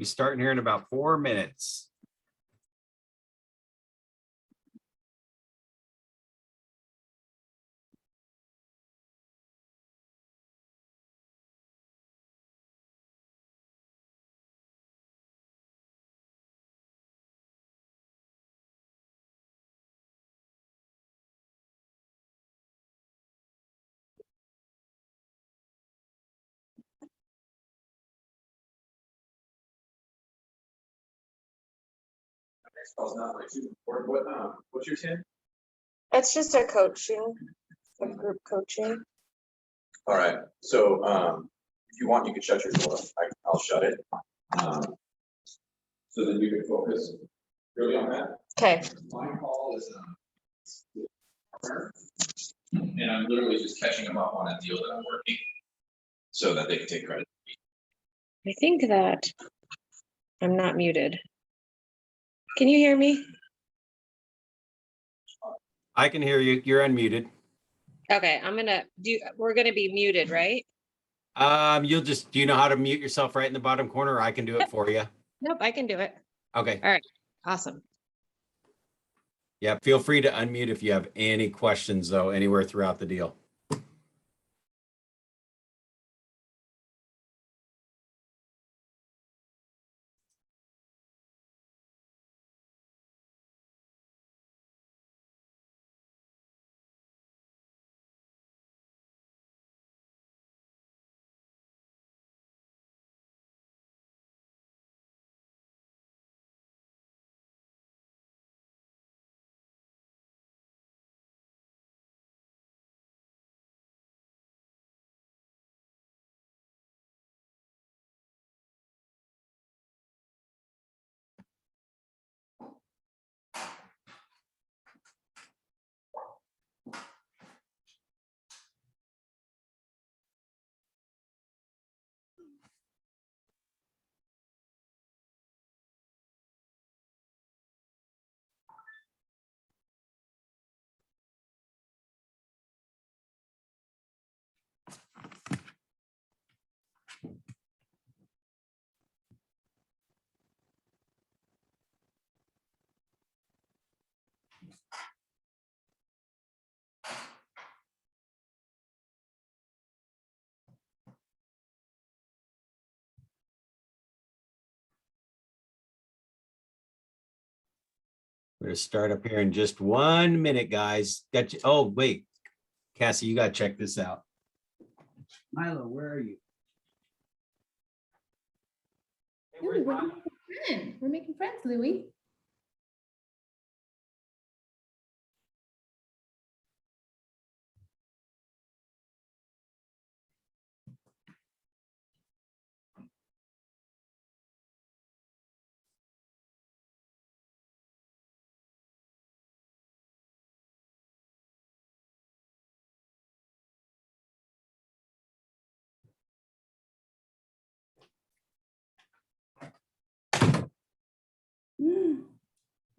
Be starting here in about 4 minutes. What's your tin? It's just a coaching, a group coaching. All right. So if you want, you can shut your door. I'll shut it. So then you can focus really on that. Okay. My call is and I'm literally just catching them up on a deal that I'm working so that they can take credit. I think that I'm not muted. Can you hear me? I can hear you. You're unmuted. Okay, we're gonna be muted, right? Do you know how to mute yourself right in the bottom corner? Or I can do it for you. Nope, I can do it. Okay. All right, awesome. Yeah, feel free to unmute if you have any questions though, anywhere throughout the deal. We're gonna start up here in just 1 minute, guys. Got you. Oh, wait, Cassie, you gotta check this out. Milo, where are you? Hey, where's Milo? We're making friends, Louie.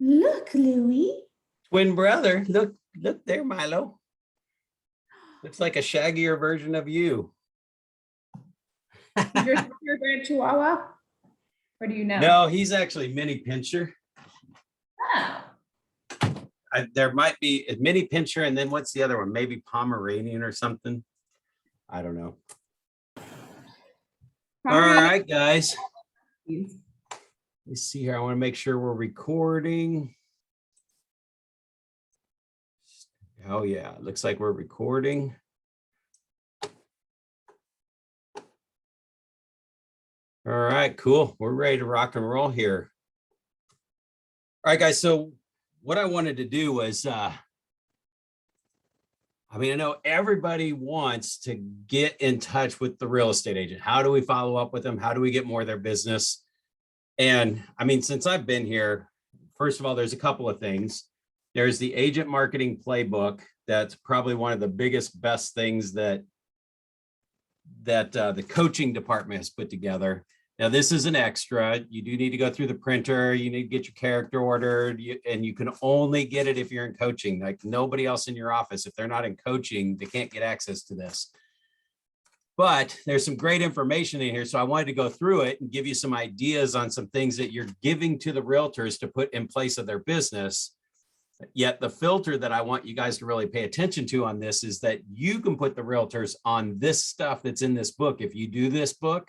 Look, Louie. Twin brother. Look there, Milo. Looks like a shaggier version of you. Your favorite Chihuahua? Or do you know? No, he's actually mini pincher. Oh. There might be a mini pincher, and then what's the other one? Maybe Pomeranian or something. I don't know. All right, guys. Let's see here. I want to make sure we're recording. Oh yeah, looks like we're recording. All right, cool. We're ready to rock and roll here. All right, guys. So what I wanted to do was, I know everybody wants to get in touch with the real estate agent. How do we follow up with them? How do we get more of their business? And since I've been here, first of all, there's a couple of things. There's the Agent Marketing Playbook. That's probably one of the biggest, best things that the coaching department has put together. Now, this is an extra. You do need to go through the printer. You need to get your character ordered, and you can only get it if you're in coaching. Like nobody else in your office, if they're not in coaching, they can't get access to this. But there's some great information in here. So I wanted to go through it and give you some ideas on some things that you're giving to the realtors to put in place of their business. Yet the filter that I want you guys to really pay attention to on this is that you can put the realtors on this stuff that's in this book. If you do this book,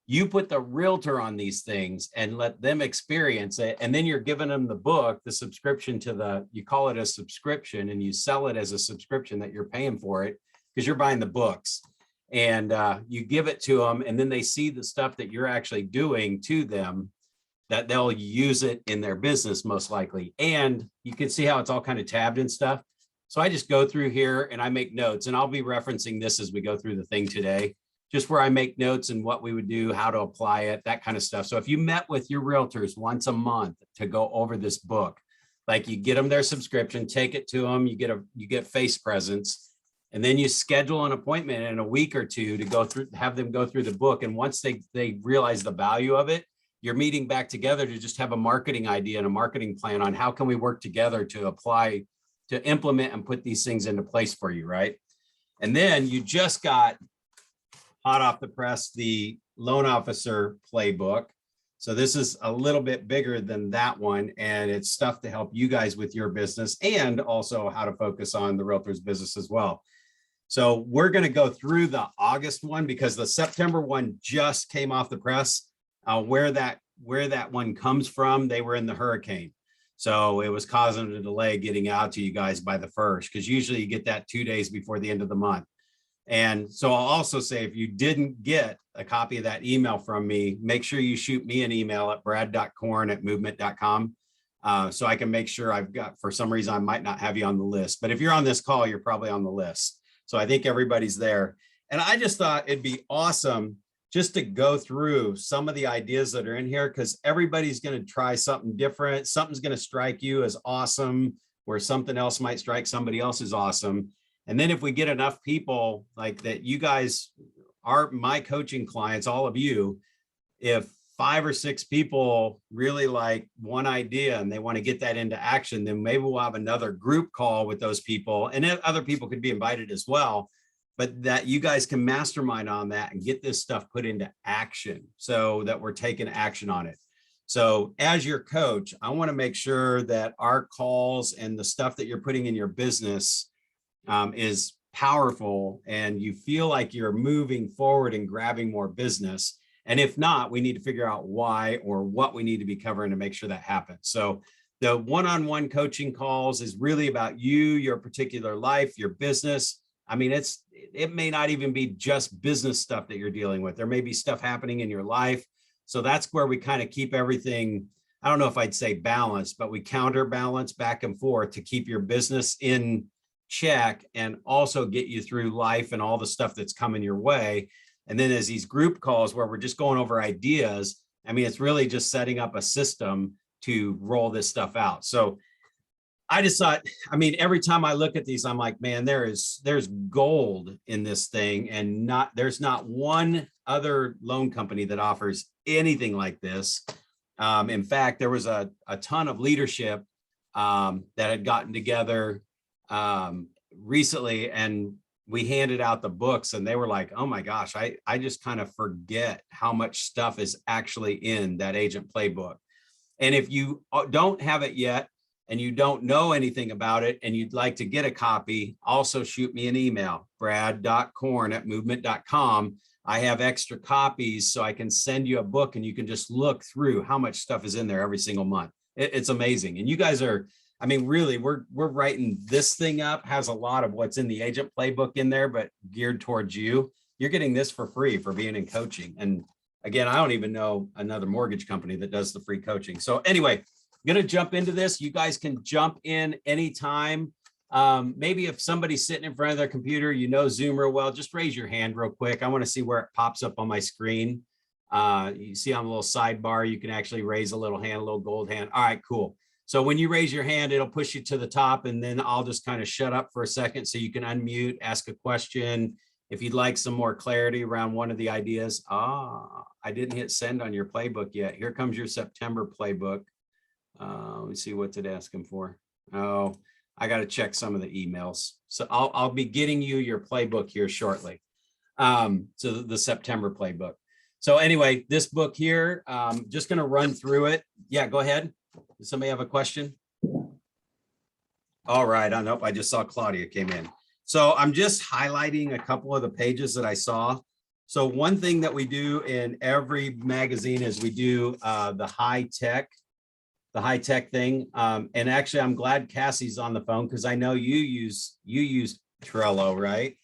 you put the realtor on these things and let them experience it. And then you're giving them the book, the subscription to you call it a subscription, and you sell it as a subscription that you're paying for it because you're buying the books. And you give it to them, and then they see the stuff that you're actually doing to them, that they'll use it in their business most likely. And you can see how it's all kind of tabbed and stuff. So I just go through here and I make notes, and I'll be referencing this as we go through the thing today, just where I make notes and what we would do, how to apply it, that kind of stuff. So if you met with your realtors once a month to go over this book, like you get them their subscription, take it to them, you get face presence, and then you schedule an appointment in a week or two to go through, have them go through the book. And once they realize the value of it, you're meeting back together to just have a marketing idea and a marketing plan on how can we work together to apply, to implement and put these things into place for you, right? And then you just got hot off the press, the loan officer playbook. So this is a little bit bigger than that one, and it's stuff to help you guys with your business and also how to focus on the realtor's business as well. So we're going to go through the August one because the September one just came off the press. Where that one comes from, they were in the hurricane. So it was causing a delay getting out to you guys by the 1st, because usually you get that 2 days before the end of the month. And so I'll also say, if you didn't get a copy of that email from me, make sure you shoot me an email at brad.korn@movement.com. So I can make sure I've got, for some reason, I might not have you on the list, but if you're on this call, you're probably on the list. So I think everybody's there. And I just thought it'd be awesome just to go through some of the ideas that are in here, because everybody's going to try something different. Something's going to strike you as awesome, where something else might strike somebody else as awesome. And then if we get enough people like that, you guys are my coaching clients, all of you, if 5 or 6 people really like one idea and they want to get that into action, then maybe we'll have another group call with those people, and then other people could be invited as well, but that you guys can mastermind on that and get this stuff put into action so that we're taking action on it. So as your coach, I want to make sure that our calls and the stuff that you're putting in your business is powerful and you feel like you're moving forward and grabbing more business. And if not, we need to figure out why or what we need to be covering to make sure that happens. So the one-on-one coaching calls is really about you, your particular life, your business. I mean, it may not even be just business stuff that you're dealing with. There may be stuff happening in your life. So that's where we kind of keep everything, I don't know if I'd say balanced, but we counterbalance back and forth to keep your business in check and also get you through life and all the stuff that's coming your way. And then as these group calls where we're just going over ideas, I mean, it's really just setting up a system to roll this stuff out. So I just thought, I mean, every time I look at these, I'm like, man, there's gold in this thing, and there's not one other loan company that offers anything like this. In fact, there was a ton of leadership that had gotten together recently, and we handed out the books and they were like, oh my gosh, I just kind of forget how much stuff is actually in that Agent Playbook. And if you don't have it yet and you don't know anything about it and you'd like to get a copy, also shoot me an email, brad.korn@movement.com. I have extra copies so I can send you a book and you can just look through how much stuff is in there every single month. It's amazing. And you guys are, I mean, really, we're writing this thing up, has a lot of what's in the Agent Playbook in there, but geared towards you. You're getting this for free for being in coaching. And again, I don't even know another mortgage company that does the free coaching. So anyway, I'm going to jump into this. You guys can jump in anytime. Maybe if somebody's sitting in front of their computer, you know Zoom real well, just raise your hand real quick. I want to see where it pops up on my screen. You see on the little sidebar, you can actually raise a little hand, a little gold hand. All right, cool. So when you raise your hand, it'll push you to the top, and then I'll just kind of shut up for a second so you can unmute, ask a question. If you'd like some more clarity around one of the ideas. I didn't hit send on your playbook yet. Here comes your September playbook. Let me see what's it asking for. Oh, I got to check some of the emails. So I'll be getting you your playbook here shortly. So the September playbook. So anyway, this book here, just going to run through it. Yeah, go ahead. Does somebody have a question? All right. I know I just saw Claudia came in. So I'm just highlighting a couple of the pages that I saw. So one thing that we do in every magazine is we do the high tech thing. And actually, I'm glad Cassie's on the phone because I know you use Trello, right?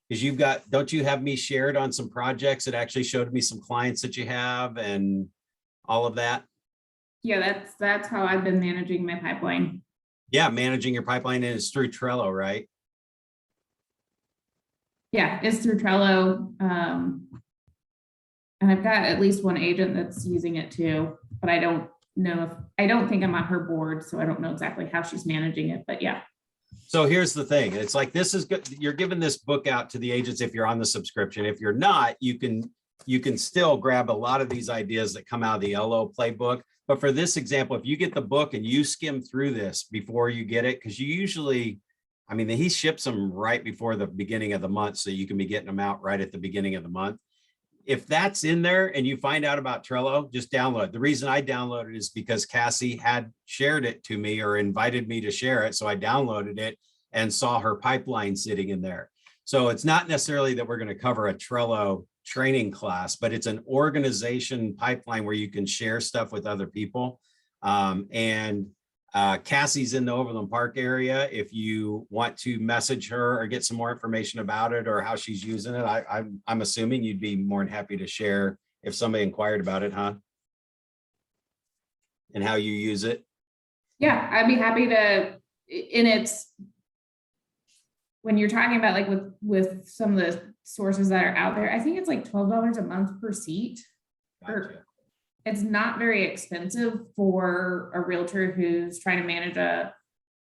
Because you've got, don't you have me shared on some projects that actually showed me some clients that you have and all of that? Yeah, that's how I've been managing my pipeline. Yeah, managing your pipeline is through Trello, right? Yeah, it's through Trello. And I've got at least one agent that's using it too, but I don't think I'm on her board, so I don't know exactly how she's managing it, but yeah. So here's the thing. It's like, this is good. You're giving this book out to the agents if you're on the subscription. If you're not, you can still grab a lot of these ideas that come out of the LO Playbook. But for this example, if you get the book and you skim through this before you get it, because you usually, I mean, he ships them right before the beginning of the month, so you can be getting them out right at the beginning of the month. If that's in there and you find out about Trello, just download it. The reason I downloaded it is because Cassie had shared it to me or invited me to share it. So I downloaded it and saw her pipeline sitting in there. So it's not necessarily that we're going to cover a Trello training class, but it's an organization pipeline where you can share stuff with other people. Cassie's in the Overland Park area. If you want to message her or get some more information about it or how she's using it, I'm assuming you'd be more than happy to share if somebody inquired about it, huh? And how you use it. Yeah, I'd be happy to, and it's, when you're talking about like with some of the sources that are out there, I think it's like $12 a month per seat. Gotcha. It's not very expensive for a realtor who's trying to manage a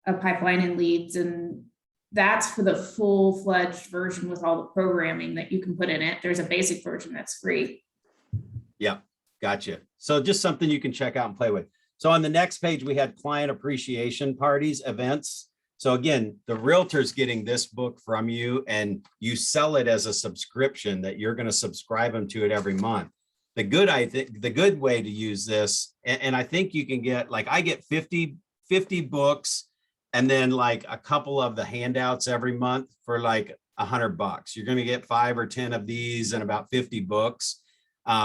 pipeline and leads. And that's for the full-fledged version with all the programming that you can put in it. There's a basic version that's free. Yeah, gotcha. So just something you can check out and play with. So on the next page, we had client appreciation parties, events. So again, the realtor's getting this book from you and you sell it as a subscription that you're going to subscribe them to it every month. The good way to use this, and I think you can get, like, I get 50 books and then like a couple of the handouts every month for like $100. You're going to get 5 or 10 of these and about 50 books.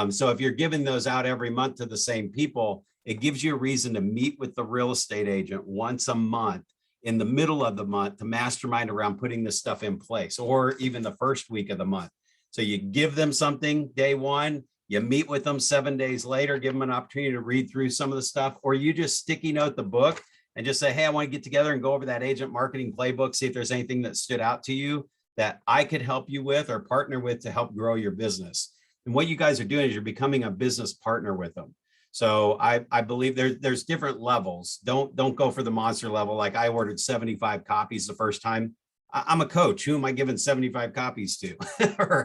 So if you're giving those out every month to the same people, it gives you a reason to meet with the real estate agent once a month in the middle of the month to mastermind around putting this stuff in place, or even the first week of the month. So you give them something day one, you meet with them 7 days later, give them an opportunity to read through some of the stuff, or you just sticky note the book and just say, hey, I want to get together and go over that Agent Marketing Playbook, see if there's anything that stood out to you that I could help you with or partner with to help grow your business. And what you guys are doing is you're becoming a business partner with them. So I believe there's different levels. Don't go for the monster level. Like I ordered 75 copies the first time. I'm a coach. Who am I giving 75 copies to?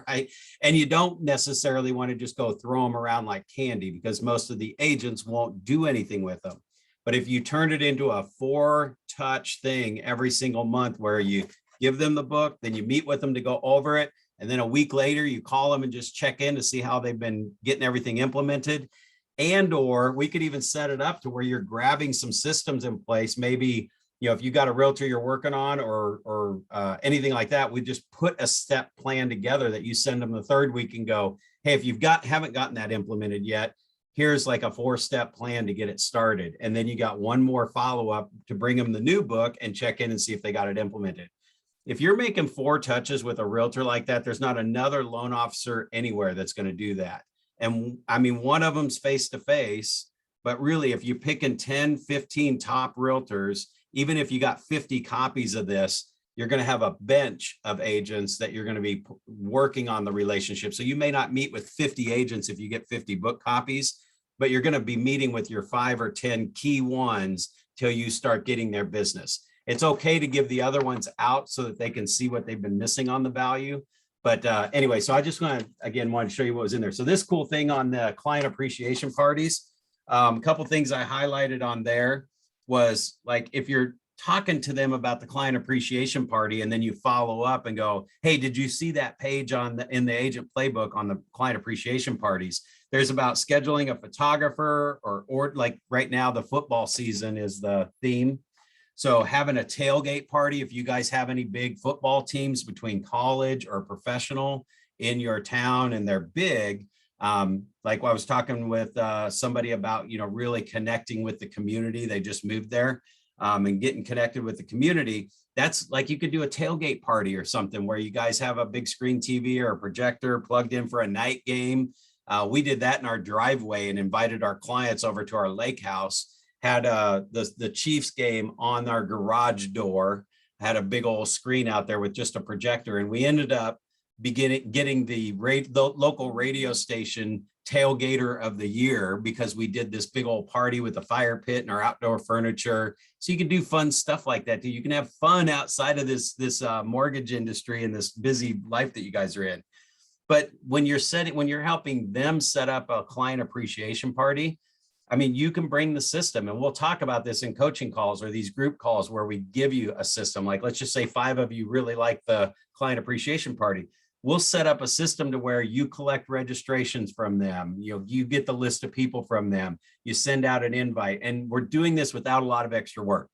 Right. And you don't necessarily want to just go throw them around like candy because most of the agents won't do anything with them. But if you turn it into a 4-touch thing every single month where you give them the book, then you meet with them to go over it. And then a week later, you call them and just check in to see how they've been getting everything implemented. And, or we could even set it up to where you're grabbing some systems in place. Maybe, you know, if you got a realtor you're working on or anything like that, we just put a step plan together that you send them the third week and go, hey, if haven't gotten that implemented yet, here's like a 4-step plan to get it started. And then you got one more follow-up to bring them the new book and check in and see if they got it implemented. If you're making 4 touches with a realtor like that, there's not another loan officer anywhere that's going to do that. And I mean, one of them's face-to-face, but really if you're picking 10, 15 top realtors, even if you got 50 copies of this, you're going to have a bench of agents that you're going to be working on the relationship. So you may not meet with 50 agents if you get 50 book copies, but you're going to be meeting with your 5 or 10 key ones till you start getting their business. It's okay to give the other ones out so that they can see what they've been missing on the value. But anyway, so I just want to show you what was in there. So this cool thing on the client appreciation parties, a couple things I highlighted on there was like, if you're talking to them about the client appreciation party, and then you follow up and go, hey, did you see that page in the Agent Playbook on the client appreciation parties? There's about scheduling a photographer, or like right now, the football season is the theme. So having a tailgate party, if you guys have any big football teams between college or professional in your town and they're big, like I was talking with somebody about, really connecting with the community. They just moved there, and getting connected with the community. That's like, you could do a tailgate party or something where you guys have a big screen TV or a projector plugged in for a night game. We did that in our driveway and invited our clients over to our lake house. Had the Chiefs game on our garage door, had a big old screen out there with just a projector. And we ended up getting the local radio station tailgater of the year, because we did this big old party with a fire pit and our outdoor furniture. So you can do fun stuff like that. You can have fun outside of this mortgage industry and this busy life that you guys are in. But when you're helping them set up a client appreciation party, I mean, you can bring the system, and we'll talk about this in coaching calls or these group calls where we give you a system. Like, let's just say 5 of you really like the client appreciation party. We'll set up a system to where you collect registrations from them. You get the list of people from them. You send out an invite, and we're doing this without a lot of extra work.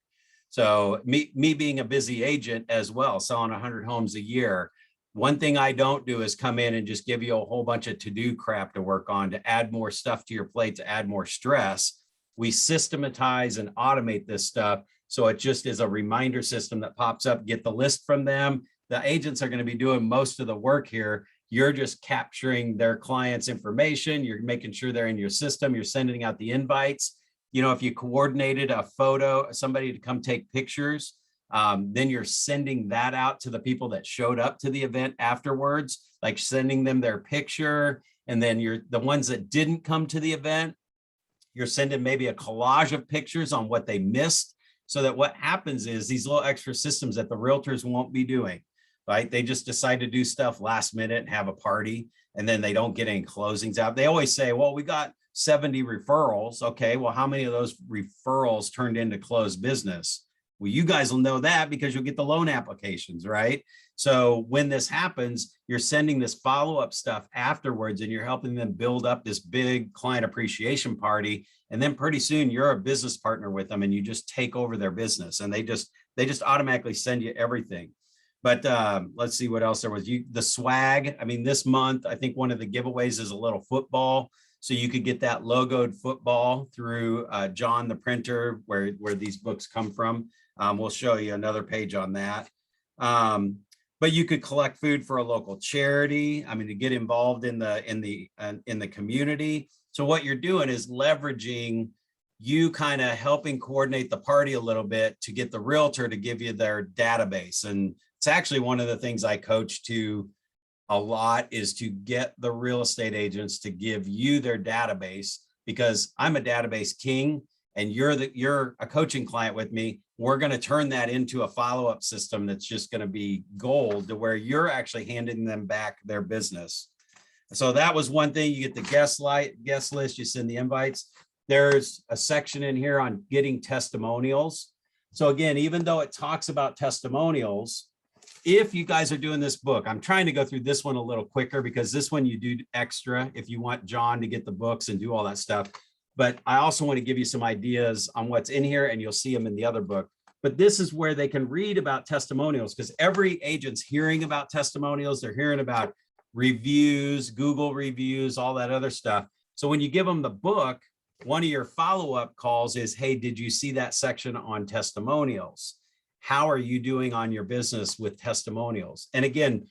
So me being a busy agent as well, selling 100 homes a year, one thing I don't do is come in and just give you a whole bunch of to-do crap to work on, to add more stuff to your plate, to add more stress. We systematize and automate this stuff. So it just is a reminder system that pops up, get the list from them. The agents are going to be doing most of the work here. You're just capturing their clients' information. You're making sure they're in your system. You're sending out the invites. If you coordinated a photo, somebody to come take pictures, then you're sending that out to the people that showed up to the event afterwards, like sending them their picture. And then the ones that didn't come to the event, you're sending maybe a collage of pictures on what they missed. So that what happens is these little extra systems that the realtors won't be doing, right? They just decide to do stuff last minute and have a party, and then they don't get any closings out. They always say, well, we got 70 referrals. Okay, well, how many of those referrals turned into closed business? Well, you guys will know that because you'll get the loan applications, right? So when this happens, you're sending this follow-up stuff afterwards, and you're helping them build up this big client appreciation party. And then pretty soon you're a business partner with them, and you just take over their business, and they just automatically send you everything. But let's see what else there was. The swag. I mean, this month, I think one of the giveaways is a little football. So you could get that logoed football through John the printer, where these books come from. We'll show you another page on that. But you could collect food for a local charity. I mean, to get involved in the community. So what you're doing is leveraging you kind of helping coordinate the party a little bit to get the realtor to give you their database. And it's actually one of the things I coach to a lot, is to get the real estate agents to give you their database, because I'm a database king, and you're a coaching client with me. We're going to turn that into a follow-up system that's just going to be gold, to where you're actually handing them back their business. So that was one thing. You get the guest list, you send the invites. There's a section in here on getting testimonials. So again, even though it talks about testimonials, if you guys are doing this book, I'm trying to go through this one a little quicker, because this one you do extra if you want John to get the books and do all that stuff. But I also want to give you some ideas on what's in here, and you'll see them in the other book. But this is where they can read about testimonials, because every agent's hearing about testimonials. They're hearing about reviews, Google reviews, all that other stuff. So when you give them the book, one of your follow-up calls is, hey, did you see that section on testimonials? How are you doing on your business with testimonials? And again,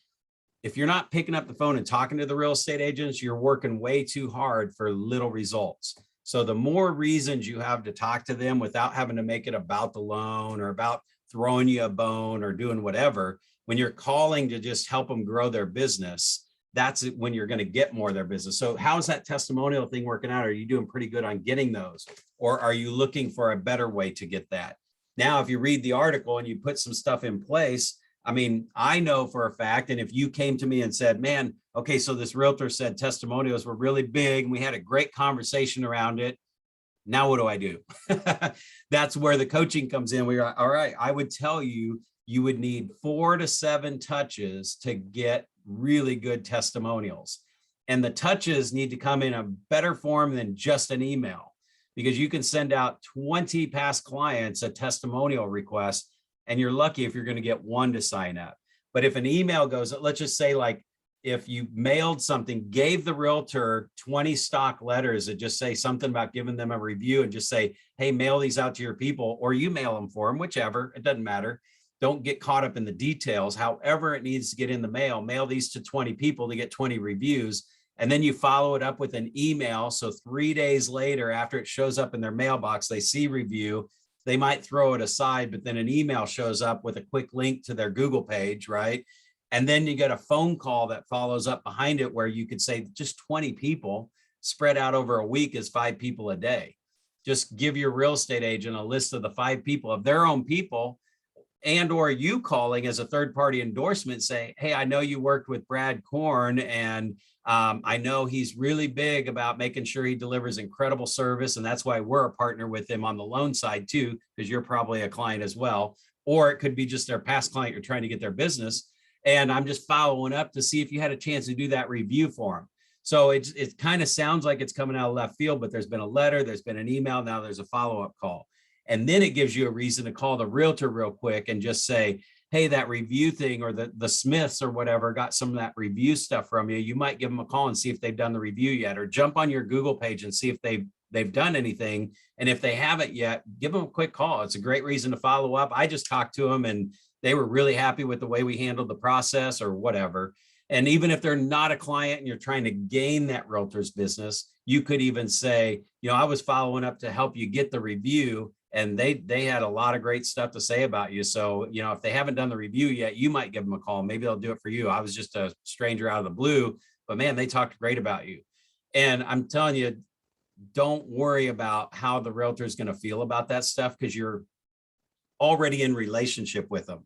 if you're not picking up the phone and talking to the real estate agents, you're working way too hard for little results. So the more reasons you have to talk to them without having to make it about the loan or about throwing you a bone or doing whatever, when you're calling to just help them grow their business, that's when you're going to get more of their business. So how's that testimonial thing working out? Are you doing pretty good on getting those? Or are you looking for a better way to get that? Now, if you read the article and you put some stuff in place, I mean, I know for a fact, and if you came to me and said, man, okay, so this realtor said testimonials were really big, and we had a great conversation around it. Now what do I do? That's where the coaching comes in. We're all right. I would tell you, you would need 4 to 7 touches to get really good testimonials. And the touches need to come in a better form than just an email, because you can send out 20 past clients a testimonial request, and you're lucky if you're going to get 1 to sign up. But if an email goes, let's just say, like, if you mailed something, gave the realtor 20 stock letters that just say something about giving them a review, and just say, hey, mail these out to your people, or you mail them for them, whichever, it doesn't matter. Don't get caught up in the details. However it needs to get in the mail these to 20 people to get 20 reviews. And then you follow it up with an email. So 3 days later, after it shows up in their mailbox, they see review, they might throw it aside, but then an email shows up with a quick link to their Google page, right? And then you get a phone call that follows up behind it, where you could say just 20 people spread out over a week is 5 people a day. Just give your real estate agent a list of the 5 people, of their own people, and or you calling as a third-party endorsement, say, hey, I know you worked with Brad Korn, and I know he's really big about making sure he delivers incredible service, and that's why we're a partner with him on the loan side too, because you're probably a client as well. Or it could be just their past client you're trying to get their business. And I'm just following up to see if you had a chance to do that review for them. So it kind of sounds like it's coming out of left field, but there's been a letter, there's been an email, now there's a follow-up call. And then it gives you a reason to call the realtor real quick and just say, hey, that review thing, or the Smiths or whatever got some of that review stuff from you. You might give them a call and see if they've done the review yet, or jump on your Google page and see if they've done anything. And if they haven't yet, give them a quick call. It's a great reason to follow up. I just talked to them and they were really happy with the way we handled the process or whatever. And even if they're not a client and you're trying to gain that realtor's business, you could even say, I was following up to help you get the review, and they had a lot of great stuff to say about you. So, if they haven't done the review yet, you might give them a call. Maybe they'll do it for you. I was just a stranger out of the blue, but man, they talked great about you. And I'm telling you, don't worry about how the realtor is going to feel about that stuff, because you're already in relationship with them.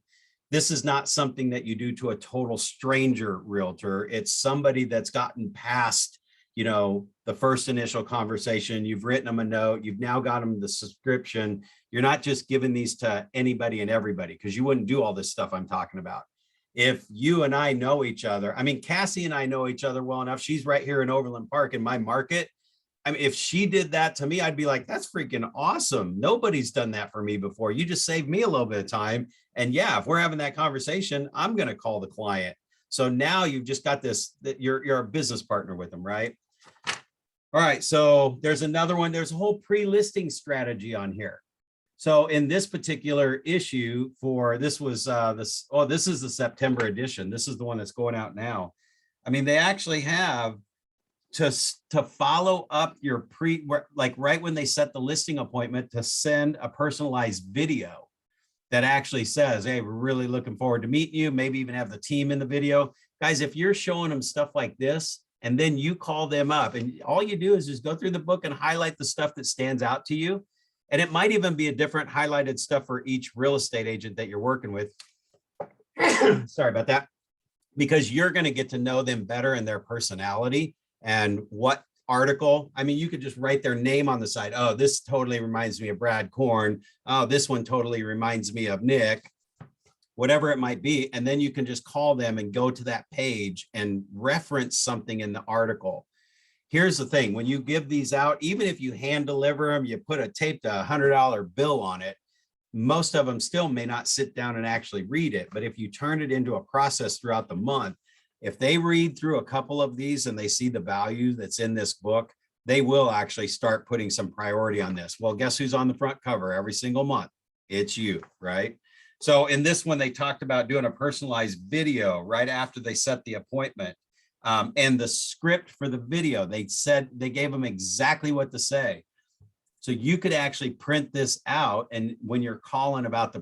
This is not something that you do to a total stranger realtor. It's somebody that's gotten past, the first initial conversation. You've written them a note. You've now got them the subscription. You're not just giving these to anybody and everybody, because you wouldn't do all this stuff I'm talking about. If you and I know each other, Cassie and I know each other well enough. She's right here in Overland Park in my market. If she did that to me, I'd be like, that's freaking awesome. Nobody's done that for me before. You just saved me a little bit of time. And yeah, if we're having that conversation, I'm going to call the client. So now you've just got this, that you're a business partner with them, right? All right. So there's another one. There's a whole pre-listing strategy on here. So in this particular issue this is the September edition. This is the one that's going out now. They actually have to follow up your right when they set the listing appointment, to send a personalized video that actually says, hey, we're really looking forward to meeting you. Maybe even have the team in the video. Guys, if you're showing them stuff like this, and then you call them up, and all you do is just go through the book and highlight the stuff that stands out to you. And it might even be a different highlighted stuff for each real estate agent that you're working with. Sorry about that. Because you're going to get to know them better and their personality. And what article, you could just write their name on the side. Oh, this totally reminds me of Brad Korn. Oh, this one totally reminds me of Nick, whatever it might be. And then you can just call them and go to that page and reference something in the article. Here's the thing. When you give these out, even if you hand deliver them, you put a taped $100 bill on it, most of them still may not sit down and actually read it. But if you turn it into a process throughout the month, if they read through a couple of these and they see the value that's in this book, they will actually start putting some priority on this. Well, guess who's on the front cover every single month? It's you, right? So in this one, they talked about doing a personalized video right after they set the appointment. And the script for the video, they gave them exactly what to say. So you could actually print this out. And when you're calling about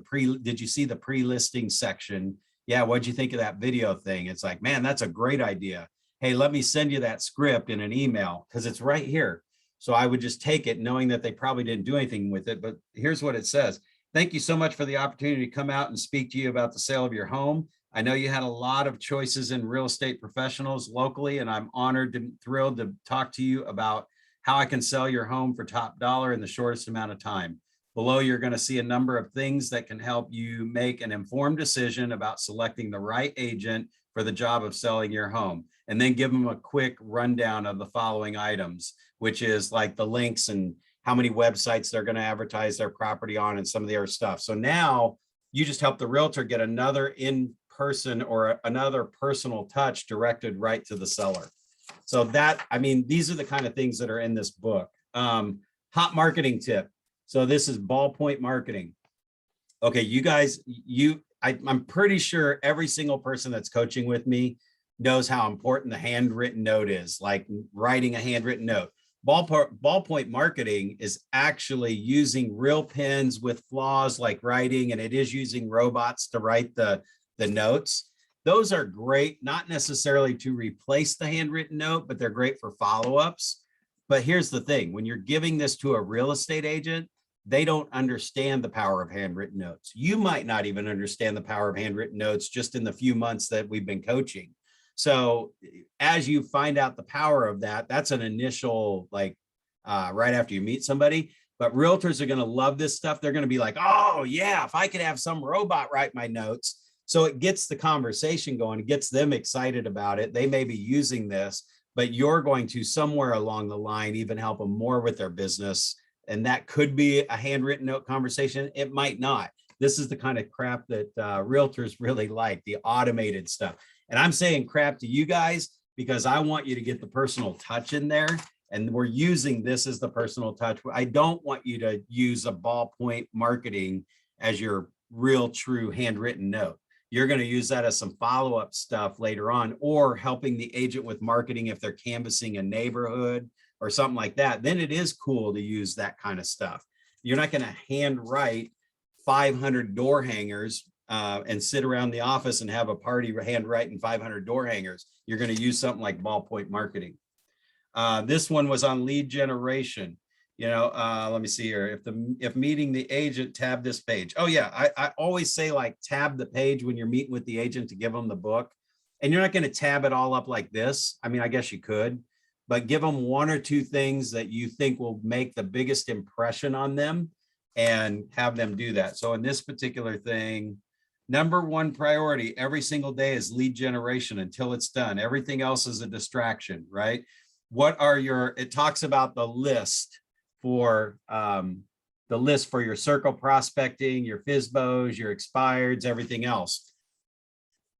did you see the pre-listing section? Yeah, what'd you think of that video thing? It's like, man, that's a great idea. Hey, let me send you that script in an email, because it's right here. So I would just take it knowing that they probably didn't do anything with it. But here's what it says. Thank you so much for the opportunity to come out and speak to you about the sale of your home. I know you had a lot of choices in real estate professionals locally, and I'm honored and thrilled to talk to you about how I can sell your home for top dollar in the shortest amount of time. Below, you're going to see a number of things that can help you make an informed decision about selecting the right agent for the job of selling your home. And then give them a quick rundown of the following items, which is like the links and how many websites they're going to advertise their property on and some of the other stuff. So now you just help the realtor get another in-person or another personal touch directed right to the seller. So that, I mean, these are the kind of things that are in this book. Hot marketing tip. So this is Ballpoint Marketing. Okay, you guys, I'm pretty sure every single person that's coaching with me knows how important the handwritten note is, like writing a handwritten note. Ballpoint Marketing is actually using real pens with flaws like writing, and it is using robots to write the notes. Those are great, not necessarily to replace the handwritten note, but they're great for follow-ups. But here's the thing, when you're giving this to a real estate agent, they don't understand the power of handwritten notes. You might not even understand the power of handwritten notes just in the few months that we've been coaching. So as you find out the power of that, that's an initial, like right after you meet somebody. But realtors are going to love this stuff. They're going to be like, oh yeah, if I could have some robot write my notes. So it gets the conversation going, it gets them excited about it. They may be using this, but you're going to somewhere along the line even help them more with their business. And that could be a handwritten note conversation. It might not. This is the kind of crap that realtors really like, the automated stuff. And I'm saying crap to you guys because I want you to get the personal touch in there. And we're using this as the personal touch. I don't want you to use a Ballpoint Marketing as your real true handwritten note. You're going to use that as some follow-up stuff later on, or helping the agent with marketing if they're canvassing a neighborhood or something like that. Then it is cool to use that kind of stuff. You're not going to handwrite 500 door hangers and sit around the office and have a party handwriting 500 door hangers. You're going to use something like Ballpoint Marketing. This one was on lead generation. You know, let me see here. If meeting the agent, tab this page. Oh yeah, I always say like tab the page when you're meeting with the agent to give them the book. And you're not going to tab it all up like this. I mean, I guess you could, but give them one or two things that you think will make the biggest impression on them and have them do that. So in this particular thing, #1 priority every single day is lead generation until it's done. Everything else is a distraction, right? What are it talks about the list for your circle prospecting, your FSBOs, your expireds, everything else.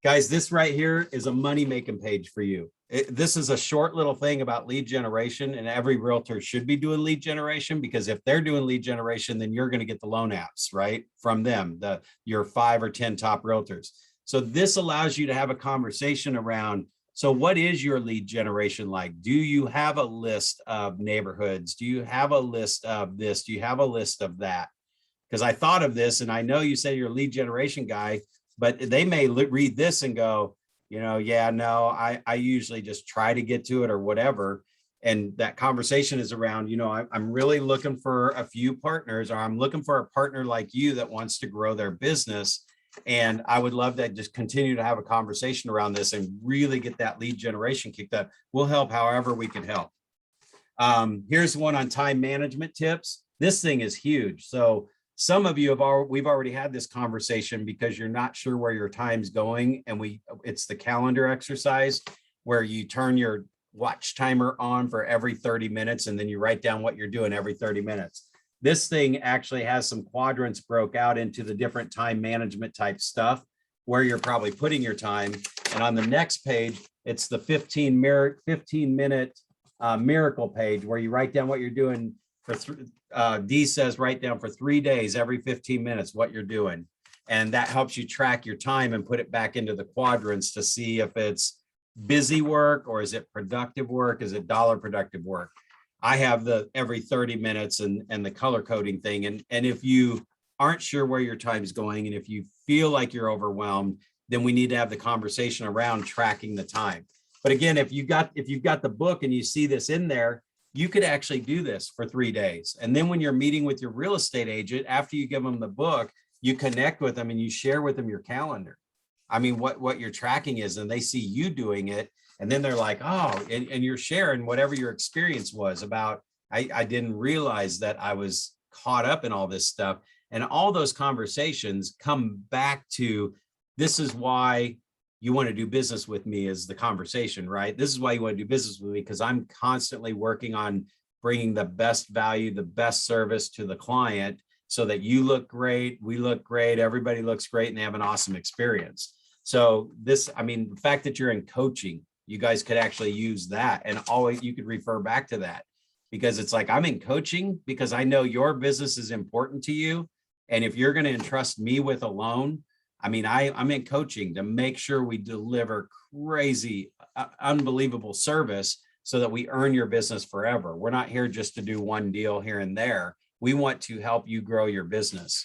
Guys, this right here is a money-making page for you. This is a short little thing about lead generation, and every realtor should be doing lead generation, because if they're doing lead generation, then you're going to get the loan apps, right? From them, your 5 or 10 top realtors. So this allows you to have a conversation around, so what is your lead generation like? Do you have a list of neighborhoods? Do you have a list of this? Do you have a list of that? Because I thought of this, and I know you say you're a lead generation guy, but they may read this and go, you know, yeah, no, I usually just try to get to it or whatever. And that conversation is around, you know, I'm really looking for a few partners, or I'm looking for a partner like you that wants to grow their business. And I would love to just continue to have a conversation around this and really get that lead generation kicked up. We'll help however we can help. Here's one on time management tips. This thing is huge. So some of you we've already had this conversation because you're not sure where your time's going. And it's the calendar exercise where you turn your watch timer on for every 30 minutes, and then you write down what you're doing every 30 minutes. This thing actually has some quadrants broke out into the different time management type stuff where you're probably putting your time. And on the next page, it's the 15-minute miracle page where you write down what you're doing for D says write down for 3 days, every 15 minutes, what you're doing. And that helps you track your time and put it back into the quadrants to see if it's busy work, or is it productive work? Is it dollar productive work? I have the every 30 minutes and the color coding thing. And if you aren't sure where your time's going, and if you feel like you're overwhelmed, then we need to have the conversation around tracking the time. But again, if you've got the book and you see this in there, you could actually do this for 3 days. And then when you're meeting with your real estate agent, after you give them the book, you connect with them and you share with them your calendar. I mean, what your tracking is, and they see you doing it. And then they're like, oh, and you're sharing whatever your experience was about I didn't realize that I was caught up in all this stuff. And all those conversations come back to, this is why you want to do business with me, is the conversation, right? This is why you want to do business with me, because I'm constantly working on bringing the best value, the best service to the client, so that you look great, we look great, everybody looks great, and they have an awesome experience. So this, I mean, the fact that you're in coaching, you guys could actually use that, and always you could refer back to that, because it's like, I'm in coaching because I know your business is important to you. And if you're going to entrust me with a loan, I mean, I'm in coaching to make sure we deliver crazy, unbelievable service so that we earn your business forever. We're not here just to do one deal here and there. We want to help you grow your business.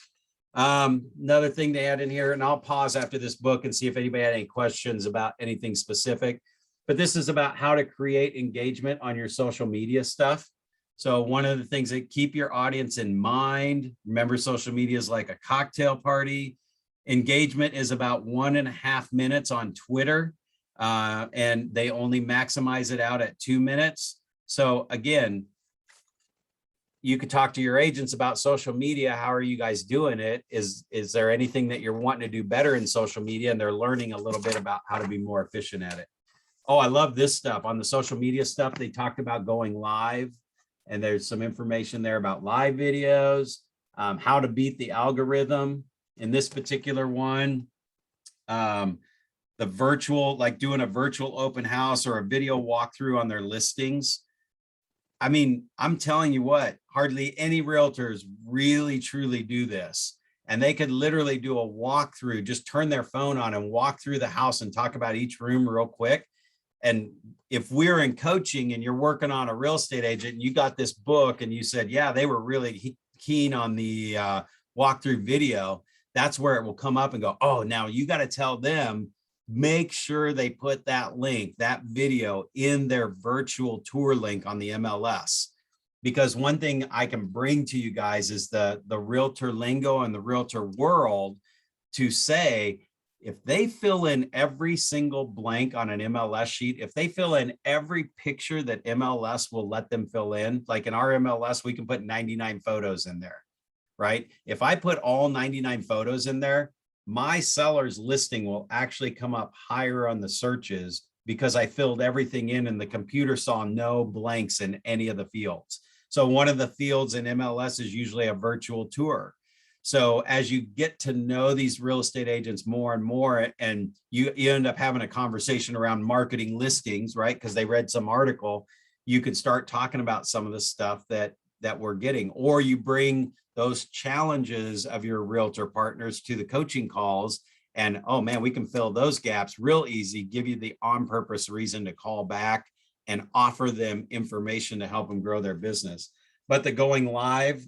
Another thing to add in here, and I'll pause after this book and see if anybody had any questions about anything specific, but this is about how to create engagement on your social media stuff. So one of the things that keep your audience in mind, remember, social media is like a cocktail party. Engagement is about 1.5 minutes on Twitter, and they only maximize it out at 2 minutes. So again, you could talk to your agents about social media. How are you guys doing it? Is there anything that you're wanting to do better in social media? And they're learning a little bit about how to be more efficient at it. Oh, I love this stuff. On the social media stuff, they talked about going live, and there's some information there about live videos, how to beat the algorithm. In this particular one, the virtual, like doing a virtual open house or a video walkthrough on their listings. I mean, I'm telling you what, hardly any realtors really truly do this. And they could literally do a walkthrough, just turn their phone on and walk through the house and talk about each room real quick. And if we're in coaching and you're working on a real estate agent and you got this book and you said, yeah, they were really keen on the walkthrough video, that's where it will come up and go, oh, now you got to tell them, make sure they put that link, that video in their virtual tour link on the MLS. Because one thing I can bring to you guys is the realtor lingo and the realtor world to say, if they fill in every single blank on an MLS sheet, if they fill in every picture that MLS will let them fill in, like in our MLS, we can put 99 photos in there, right? If I put all 99 photos in there, my seller's listing will actually come up higher on the searches because I filled everything in and the computer saw no blanks in any of the fields. So one of the fields in MLS is usually a virtual tour. So as you get to know these real estate agents more and more, and you end up having a conversation around marketing listings, right? Because they read some article, you could start talking about some of the stuff that we're getting, or you bring those challenges of your realtor partners to the coaching calls, and oh man, we can fill those gaps real easy, give you the on-purpose reason to call back and offer them information to help them grow their business. But the going live,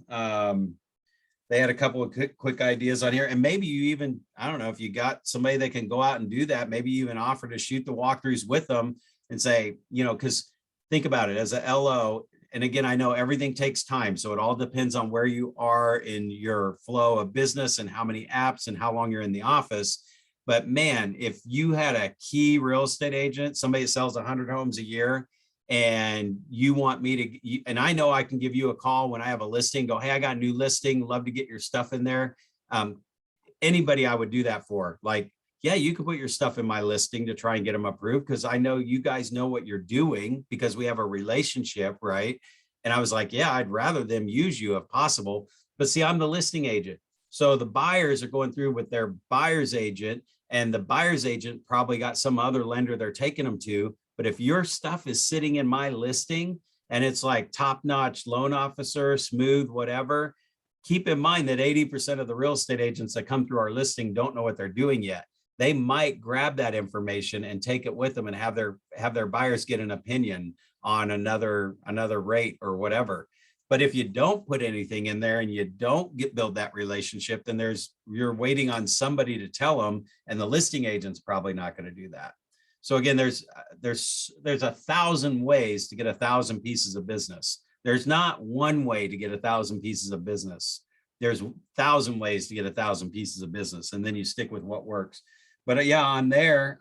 they had a couple of quick ideas on here, and maybe you even, I don't know, if you got somebody that can go out and do that, maybe you even offer to shoot the walkthroughs with them and say, you know, because think about it as a LO. And again, I know everything takes time. So it all depends on where you are in your flow of business and how many apps and how long you're in the office. But man, if you had a key real estate agent, somebody that sells 100 homes a year, and you want me to, and I know I can give you a call when I have a listing, go, hey, I got a new listing, love to get your stuff in there. Anybody I would do that for, like, yeah, you can put your stuff in my listing to try and get them approved, because I know you guys know what you're doing because we have a relationship, right? And I was like, yeah, I'd rather them use you if possible. But see, I'm the listing agent. So the buyers are going through with their buyer's agent, and the buyer's agent probably got some other lender they're taking them to. But if your stuff is sitting in my listing and it's like top-notch loan officer, smooth, whatever, keep in mind that 80% of the real estate agents that come through our listing don't know what they're doing yet. They might grab that information and take it with them and have their buyers get an opinion on another rate or whatever. But if you don't put anything in there and you don't build that relationship, then you're waiting on somebody to tell them, and the listing agent's probably not going to do that. So again, there's 1,000 ways to get 1,000 pieces of business. There's not one way to get 1,000 pieces of business. There's 1,000 ways to get 1,000 pieces of business, and then you stick with what works. But yeah, on there,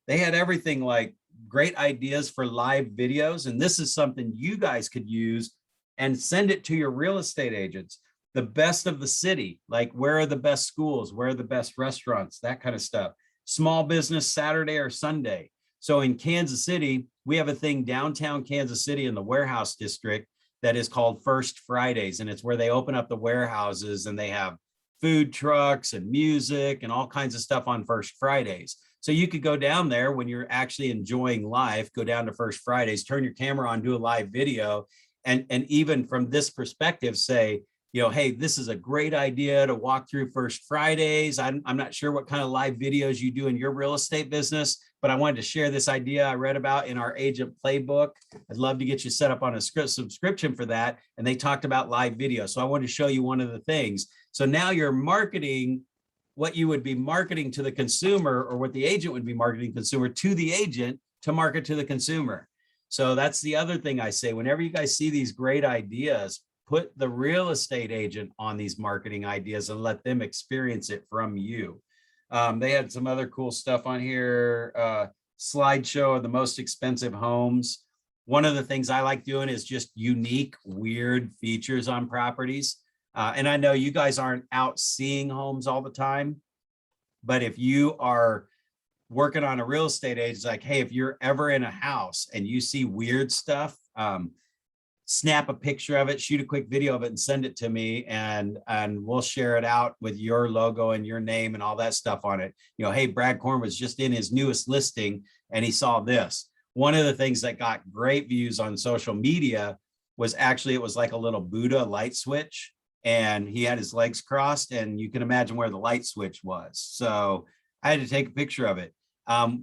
they had everything like great ideas for live videos. And this is something you guys could use and send it to your real estate agents. The best of the city, like where are the best schools, where are the best restaurants, that kind of stuff. Small business Saturday or Sunday. So in Kansas City, we have a thing downtown Kansas City in the warehouse district that is called First Fridays. And it's where they open up the warehouses and they have food trucks and music and all kinds of stuff on First Fridays. So you could go down there when you're actually enjoying life, go down to First Fridays, turn your camera on, do a live video. And even from this perspective, say, you know, hey, this is a great idea to walk through First Fridays. I'm not sure what kind of live videos you do in your real estate business, but I wanted to share this idea I read about in our Agent Playbook. I'd love to get you set up on a subscription for that. And they talked about live video. So I wanted to show you one of the things. So now you're marketing what you would be marketing to the consumer, or what the agent would be marketing consumer to the agent to market to the consumer. So that's the other thing I say, whenever you guys see these great ideas, put the real estate agent on these marketing ideas and let them experience it from you. They had some other cool stuff on here. Slideshow of the most expensive homes. One of the things I like doing is just unique, weird features on properties. And I know you guys aren't out seeing homes all the time, but if you are working on a real estate agent, like, hey, if you're ever in a house and you see weird stuff, snap a picture of it, shoot a quick video of it and send it to me, and we'll share it out with your logo and your name and all that stuff on it. You know, hey, Brad Korn was just in his newest listing and he saw this. One of the things that got great views on social media was actually, it was like a little Buddha light switch, and he had his legs crossed, and you can imagine where the light switch was. So I had to take a picture of it.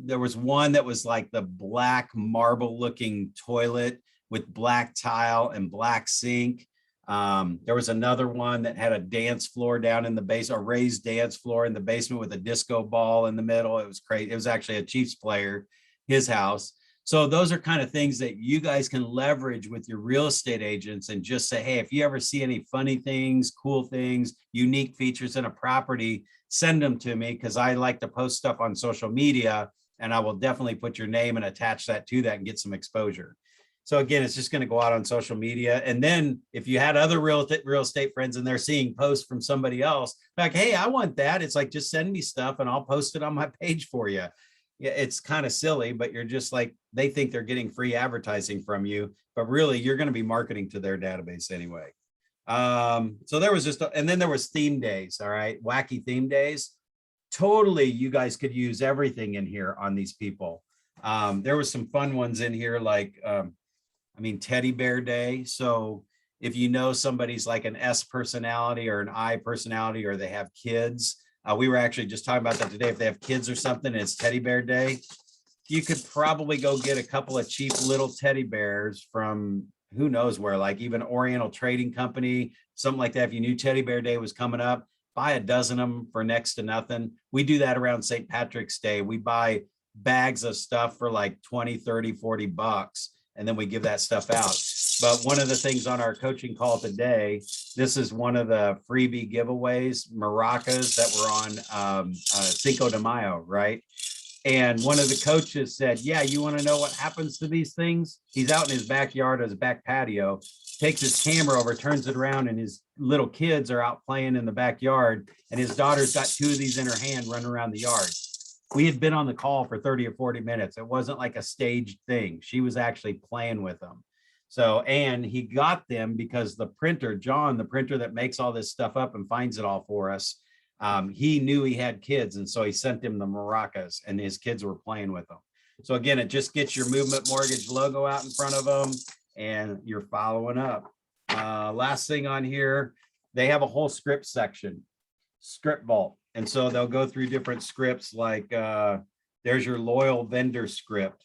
There was one that was like the black marble looking toilet with black tile and black sink. There was another one that had a dance floor down in the base, a raised dance floor in the basement with a disco ball in the middle. It was crazy. It was actually a Chiefs player, his house. So those are kind of things that you guys can leverage with your real estate agents, and just say, hey, if you ever see any funny things, cool things, unique features in a property, send them to me, because I like to post stuff on social media, and I will definitely put your name and attach that to that and get some exposure. So again, it's just going to go out on social media. And then if you had other real estate friends and they're seeing posts from somebody else, like, hey, I want that. It's like, just send me stuff and I'll post it on my page for you. Yeah, it's kind of silly, but you're just like, they think they're getting free advertising from you, but really you're going to be marketing to their database anyway. So there was just, and then there was theme days. All right. Wacky theme days. Totally. You guys could use everything in here on these people. There was some fun ones in here, like, Teddy Bear Day. So if you know somebody's like an S personality or an I personality, or they have kids, we were actually just talking about that today. If they have kids or something, and it's Teddy Bear Day, you could probably go get a couple of cheap little teddy bears from who knows where, like even Oriental Trading Company, something like that. If you knew Teddy Bear Day was coming up, buy a dozen of them for next to nothing. We do that around St. Patrick's Day. We buy bags of stuff for like 20, 30, 40 bucks. And then we give that stuff out. But one of the things on our coaching call today, this is one of the freebie giveaways, maracas that were on Cinco de Mayo, right? And one of the coaches said, yeah, you want to know what happens to these things? He's out in his backyard, his back patio, takes his camera over, turns it around, and his little kids are out playing in the backyard. And his daughter's got two of these in her hand running around the yard. We had been on the call for 30 or 40 minutes. It wasn't like a staged thing. She was actually playing with them. So, and he got them because the printer, John, the printer that makes all this stuff up and finds it all for us, he knew he had kids. And so he sent him the maracas, and his kids were playing with them. So again, it just gets your Movement Mortgage logo out in front of them, and you're following up. Last thing on here, they have a whole script section, Script Vault. And so they'll go through different scripts, like there's your loyal vendor script.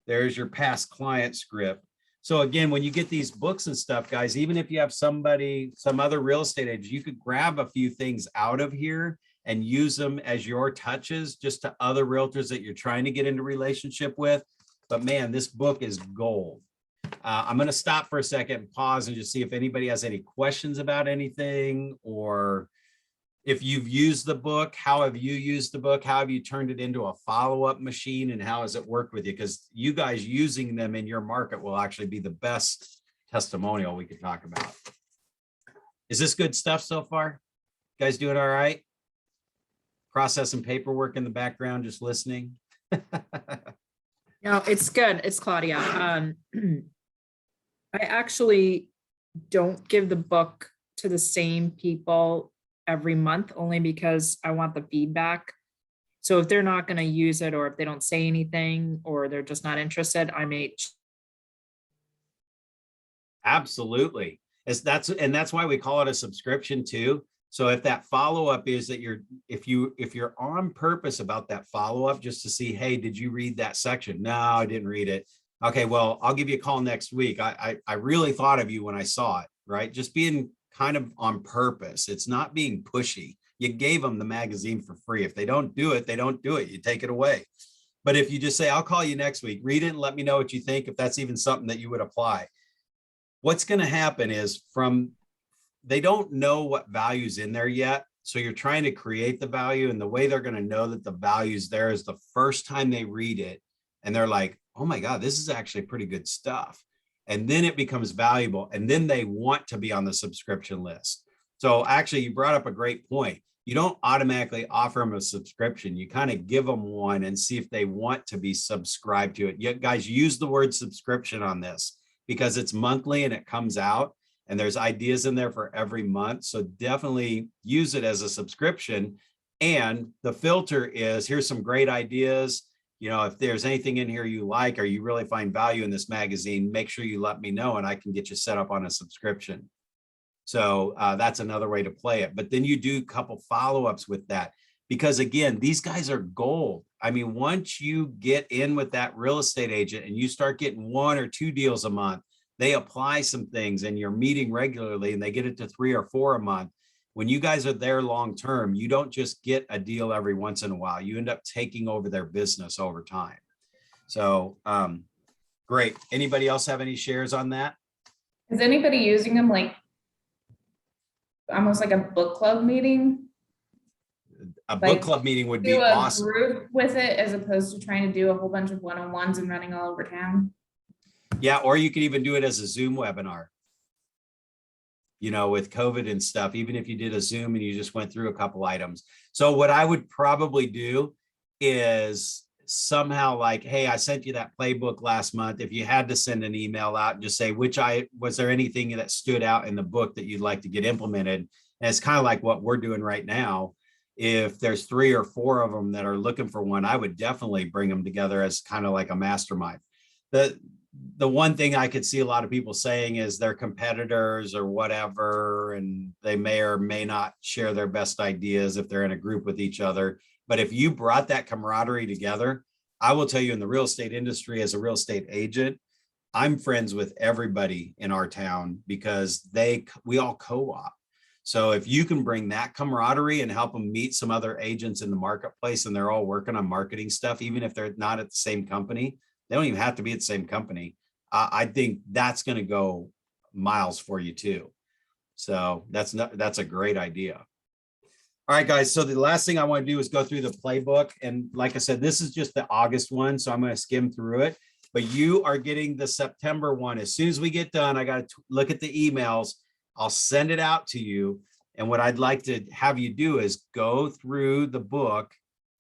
There's your past client script. So again, when you get these books and stuff, guys, even if you have somebody, some other real estate agent, you could grab a few things out of here and use them as your touches just to other realtors that you're trying to get into relationship with. But man, this book is gold. I'm going to stop for a second, pause, and just see if anybody has any questions about anything, or if you've used the book, how have you used the book? How have you turned it into a follow-up machine, and how has it worked with you? Because you guys using them in your market will actually be the best testimonial we could talk about. Is this good stuff so far? You guys doing all right? Processing paperwork in the background, just listening. No, it's good. It's Claudia. I actually don't give the book to the same people every month, only because I want the feedback. So if they're not going to use it, or if they don't say anything, or they're just not interested, I may. Absolutely. And that's why we call it a subscription too. So if that follow-up is that if you're on purpose about that follow-up, just to see, hey, did you read that section? No, I didn't read it. Okay, well, I'll give you a call next week. I really thought of you when I saw it, right? Just being kind of on purpose. It's not being pushy. You gave them the magazine for free. If they don't do it, they don't do it. You take it away. But if you just say, I'll call you next week, read it and let me know what you think, if that's even something that you would apply. What's going to happen is they don't know what value's in there yet. So you're trying to create the value, and the way they're going to know that the value's there is the first time they read it and they're like, oh my God, this is actually pretty good stuff. And then it becomes valuable, and then they want to be on the subscription list. So actually, you brought up a great point. You don't automatically offer them a subscription. You kind of give them one and see if they want to be subscribed to it. You guys use the word subscription on this because it's monthly and it comes out, and there's ideas in there for every month. So definitely use it as a subscription. And the filter is, here's some great ideas. You know, if there's anything in here you like, or you really find value in this magazine, make sure you let me know and I can get you set up on a subscription. So that's another way to play it. But then you do a couple follow-ups with that, because again, these guys are gold. I mean, once you get in with that real estate agent and you start getting 1 or 2 deals a month, they apply some things and you're meeting regularly and they get it to 3 or 4 a month. When you guys are there long-term, you don't just get a deal every once in a while. You end up taking over their business over time. So great. Anybody else have any shares on that? Is anybody using them like almost like a book club meeting? A book Like, club meeting would be Do a awesome. group with it as opposed to trying to do a whole bunch of one-on-ones and running all over town. Yeah, or you could even do it as a Zoom webinar. You know, with COVID and stuff, even if you did a Zoom and you just went through a couple items. So what I would probably do is somehow like, hey, I sent you that playbook last month. If you had to send an email out and just say, was there anything that stood out in the book that you'd like to get implemented? And it's kind of like what we're doing right now. If there's 3 or 4 of them that are looking for one, I would definitely bring them together as kind of like a mastermind. The one thing I could see a lot of people saying is they're competitors or whatever, and they may or may not share their best ideas if they're in a group with each other. But if you brought that camaraderie together, I will tell you, in the real estate industry, as a real estate agent, I'm friends with everybody in our town because we all co-op. So if you can bring that camaraderie and help them meet some other agents in the marketplace, and they're all working on marketing stuff, even if they're not at the same company, they don't even have to be at the same company. I think that's going to go miles for you too. So that's a great idea. All right, guys. So the last thing I want to do is go through the playbook. And like I said, this is just the August one, so I'm going to skim through it. But you are getting the September one. As soon as we get done, I got to look at the emails. I'll send it out to you. And what I'd like to have you do is go through the book.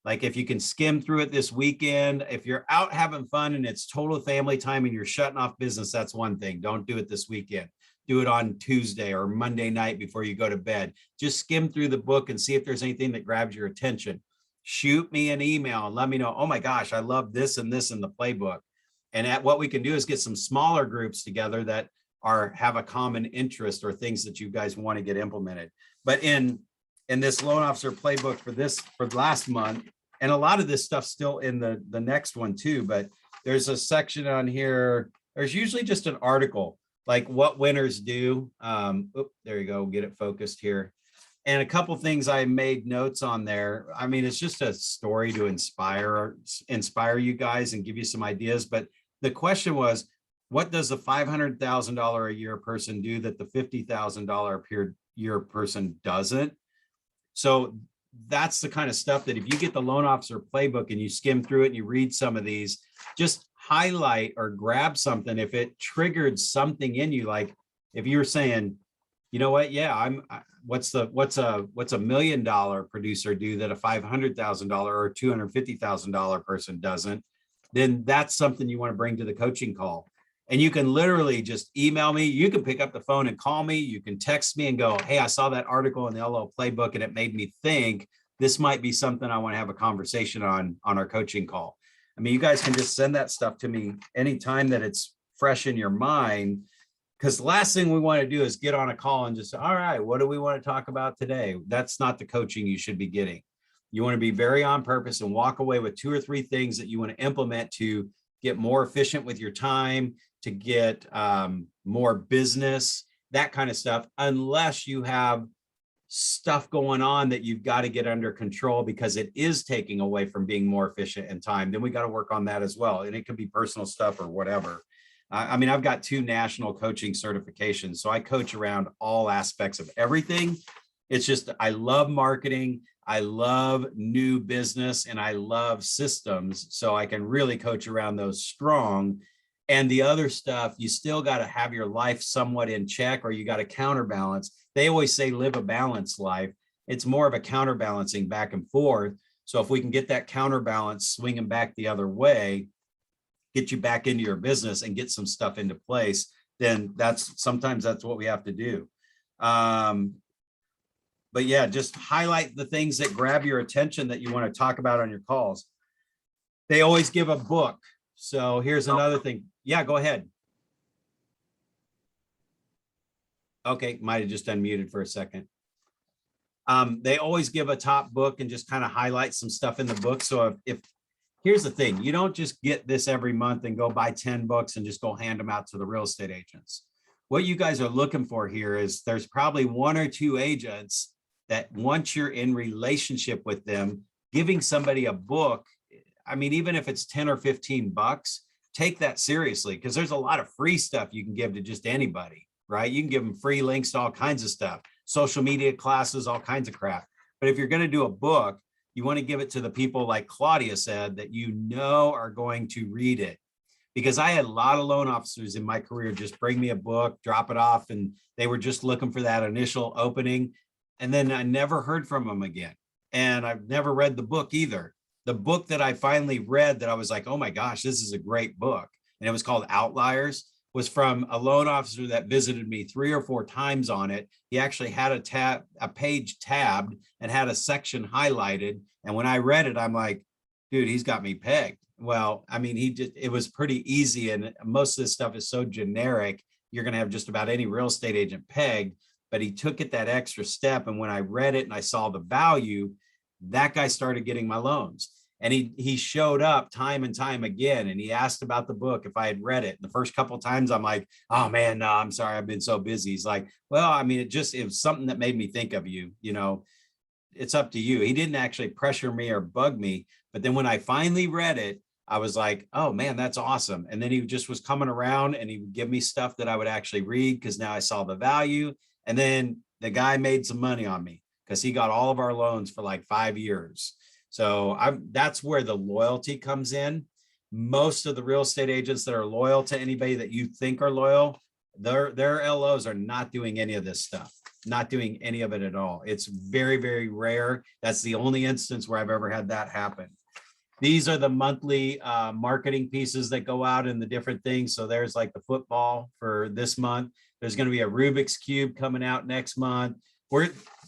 Like if you can skim through it this weekend, if you're out having fun and it's total family time and you're shutting off business, that's one thing. Don't do it this weekend. Do it on Tuesday or Monday night before you go to bed. Just skim through the book and see if there's anything that grabs your attention. Shoot me an email and let me know, oh my gosh, I love this and this in the playbook. And what we can do is get some smaller groups together that have a common interest or things that you guys want to get implemented. But in this loan officer playbook for last month, and a lot of this stuff's still in the next one too, but there's a section on here. There's usually just an article like what winners do. There you go, get it focused here. And a couple things I made notes on there. I mean, it's just a story to inspire you guys and give you some ideas. But the question was, what does a $500,000 a year person do that the $50,000 per year person doesn't? So that's the kind of stuff that if you get the loan officer playbook and you skim through it and you read some of these, just highlight or grab something. If it triggered something in you, like if you were saying, you know what, yeah, what's a $1 million producer do that a $500,000 or $250,000 person doesn't, then that's something you want to bring to the coaching call. And you can literally just email me. You can pick up the phone and call me. You can text me and go, hey, I saw that article in the LO Playbook and it made me think this might be something I want to have a conversation on our coaching call. I mean, you guys can just send that stuff to me anytime that it's fresh in your mind, because the last thing we want to do is get on a call and just say, all right, what do we want to talk about today? That's not the coaching you should be getting. You want to be very on purpose and walk away with 2 or 3 things that you want to implement to get more efficient with your time, to get more business, that kind of stuff, unless you have stuff going on that you've got to get under control because it is taking away from being more efficient in time. Then we got to work on that as well. And it could be personal stuff or whatever. I mean, I've got 2 national coaching certifications, so I coach around all aspects of everything. It's just, I love marketing. I love new business and I love systems. So I can really coach around those strong. And the other stuff, you still got to have your life somewhat in check, or you got to counterbalance. They always say live a balanced life. It's more of a counterbalancing back and forth. So if we can get that counterbalance swinging back the other way, get you back into your business and get some stuff into place, then sometimes that's what we have to do. But yeah, just highlight the things that grab your attention that you want to talk about on your calls. They always give a book. So here's another thing. Yeah, go ahead. Okay, might have just unmuted for a second. They always give a top book and just kind of highlight some stuff in the book. So if here's the thing, you don't just get this every month and go buy 10 books and just go hand them out to the real estate agents. What you guys are looking for here is there's probably 1 or 2 agents that once you're in relationship with them, giving somebody a book, I mean, even if it's 10 or 15 bucks, take that seriously, because there's a lot of free stuff you can give to just anybody, right? You can give them free links to all kinds of stuff, social media classes, all kinds of crap. But if you're going to do a book, you want to give it to the people like Claudia said that you know are going to read it. Because I had a lot of loan officers in my career just bring me a book, drop it off, and they were just looking for that initial opening. And then I never heard from them again. And I've never read the book either. The book that I finally read that I was like, oh my gosh, this is a great book, and it was called Outliers, was from a loan officer that visited me 3 or 4 times on it. He actually had a page tabbed and had a section highlighted. And when I read it, I'm like, dude, he's got me pegged. Well, I mean, it was pretty easy. And most of this stuff is so generic. You're going to have just about any real estate agent pegged, but he took it that extra step. And when I read it and I saw the value, that guy started getting my loans. And he showed up time and time again. And he asked about the book, if I had read it. And the first couple of times I'm like, oh man, no, I'm sorry, I've been so busy. He's like, well, I mean, it was something that made me think of you, you know, it's up to you. He didn't actually pressure me or bug me. But then when I finally read it, I was like, oh man, that's awesome. And then he just was coming around and he would give me stuff that I would actually read, because now I saw the value. And then the guy made some money on me because he got all of our loans for like 5 years. So that's where the loyalty comes in. Most of the real estate agents that are loyal to anybody that you think are loyal, their LOs are not doing any of this stuff, not doing any of it at all. It's very, very rare. That's the only instance where I've ever had that happen. These are the monthly marketing pieces that go out in the different things. So there's like the football for this month. There's going to be a Rubik's Cube coming out next month.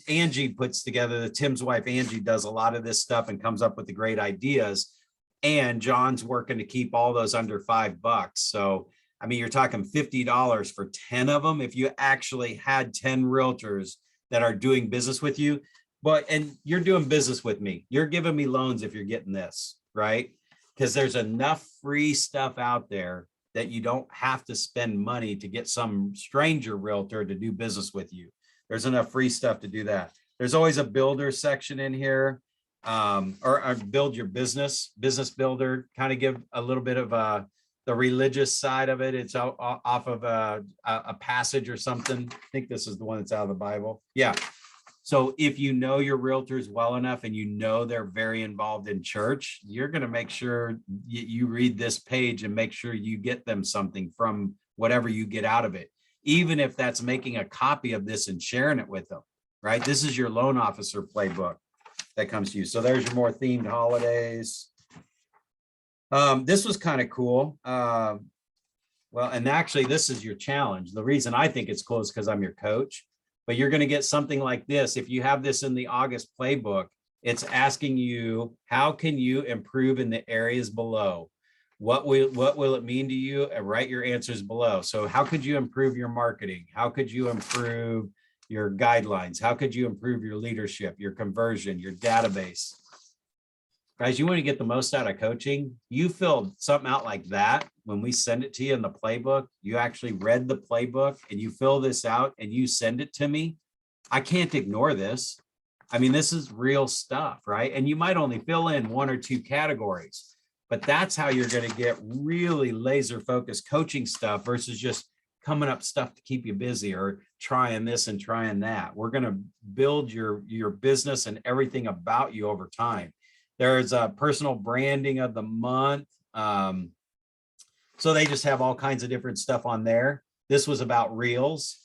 Angie puts together, Tim's wife, Angie, does a lot of this stuff and comes up with the great ideas. And John's working to keep all those under $5. So, I mean, you're talking $50 for 10 of them. If you actually had 10 realtors that are doing business with you, and you're doing business with me, you're giving me loans if you're getting this, right? Because there's enough free stuff out there that you don't have to spend money to get some stranger realtor to do business with you. There's enough free stuff to do that. There's always a builder section in here, or build your business builder, kind of give a little bit of the religious side of it. It's off of a passage or something. I think this is the one that's out of the Bible. Yeah. So if you know your realtors well enough and you know they're very involved in church, you're going to make sure you read this page and make sure you get them something from whatever you get out of it, even if that's making a copy of this and sharing it with them, right? This is your loan officer playbook that comes to you. So there's your more themed holidays. This was kind of cool. Well, and actually this is your challenge. The reason I think it's cool is because I'm your coach, but you're going to get something like this. If you have this in the August playbook, it's asking you, how can you improve in the areas below? What will it mean to you? And write your answers below. So how could you improve your marketing? How could you improve your guidelines? How could you improve your leadership, your conversion, your database? Guys, you want to get the most out of coaching? You filled something out like that. When we send it to you in the playbook, you actually read the playbook and you fill this out and you send it to me. I can't ignore this. I mean, this is real stuff, right? And you might only fill in 1 or 2 categories, but that's how you're going to get really laser focused coaching stuff versus just coming up stuff to keep you busy or trying this and trying that. We're going to build your business and everything about you over time. There's a personal branding of the month. So they just have all kinds of different stuff on there. This was about reels.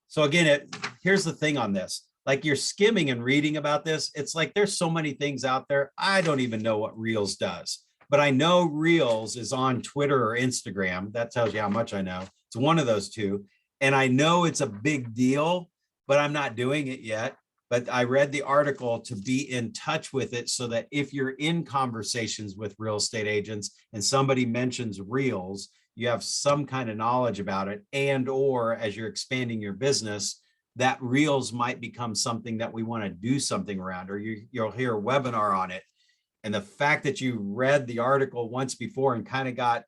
So again, here's the thing on this. Like you're skimming and reading about this. It's like there's so many things out there. I don't even know what Reels does, but I know Reels is on Twitter or Instagram. That tells you how much I know. It's one of those two. And I know it's a big deal, but I'm not doing it yet. But I read the article to be in touch with it so that if you're in conversations with real estate agents and somebody mentions Reels, you have some kind of knowledge about it. And or as you're expanding your business, that Reels might become something that we want to do something around, or you'll hear a webinar on it. And the fact that you read the article once before and kind of got,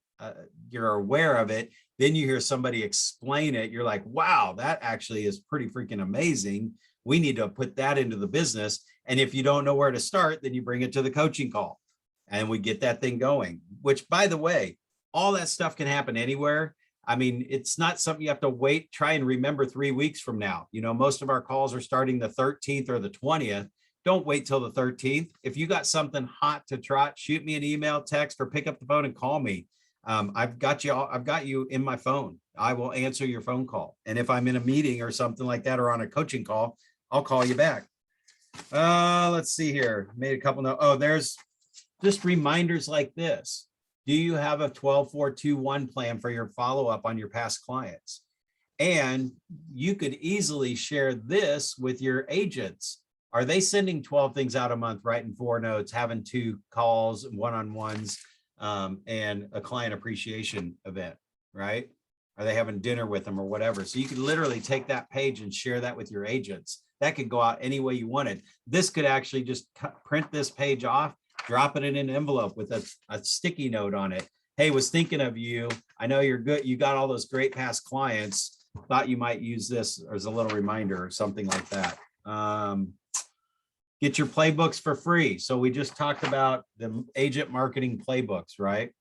you're aware of it, then you hear somebody explain it. You're like, wow, that actually is pretty freaking amazing. We need to put that into the business. And if you don't know where to start, then you bring it to the coaching call and we get that thing going, which by the way, all that stuff can happen anywhere. I mean, it's not something you have to wait, try and remember 3 weeks from now. You know, most of our calls are starting the 13th or the 20th. Don't wait till the 13th. If you got something hot to trot, shoot me an email, text, or pick up the phone and call me. I've got you in my phone. I will answer your phone call. And if I'm in a meeting or something like that, or on a coaching call, I'll call you back. Let's see here. Made a couple notes. Oh, there's just reminders like this. Do you have a 12-4-2-1 plan for your follow-up on your past clients? And you could easily share this with your agents. Are they sending 12 things out a month, writing 4 notes, having 2 calls, one-on-ones, and a client appreciation event, right? Are they having dinner with them or whatever? So you could literally take that page and share that with your agents. That could go out any way you wanted. This could actually just print this page off, drop it in an envelope with a sticky note on it. Hey, was thinking of you. I know you're good. You got all those great past clients. Thought you might use this as a little reminder or something like that. Get your playbooks for free. So we just talked about the Agent Marketing Playbooks, right?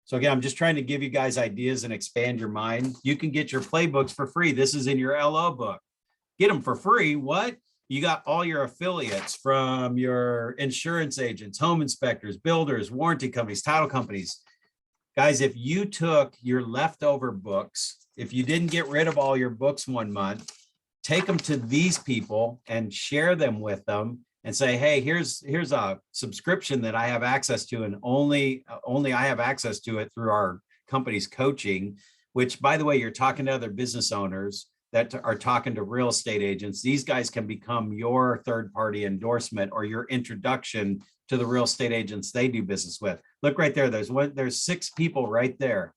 So again, I'm just trying to give you guys ideas and expand your mind. You can get your playbooks for free. This is in your LO book. Get them for free. What? You got all your affiliates from your insurance agents, home inspectors, builders, warranty companies, title companies. Guys, if you took your leftover books, if you didn't get rid of all your books 1 month, take them to these people and share them with them and say, hey, here's a subscription that I have access to, and only I have access to it through our company's coaching, which, by the way, you're talking to other business owners that are talking to real estate agents. These guys can become your third-party endorsement or your introduction to the real estate agents they do business with. Look right there. There's 6 people right there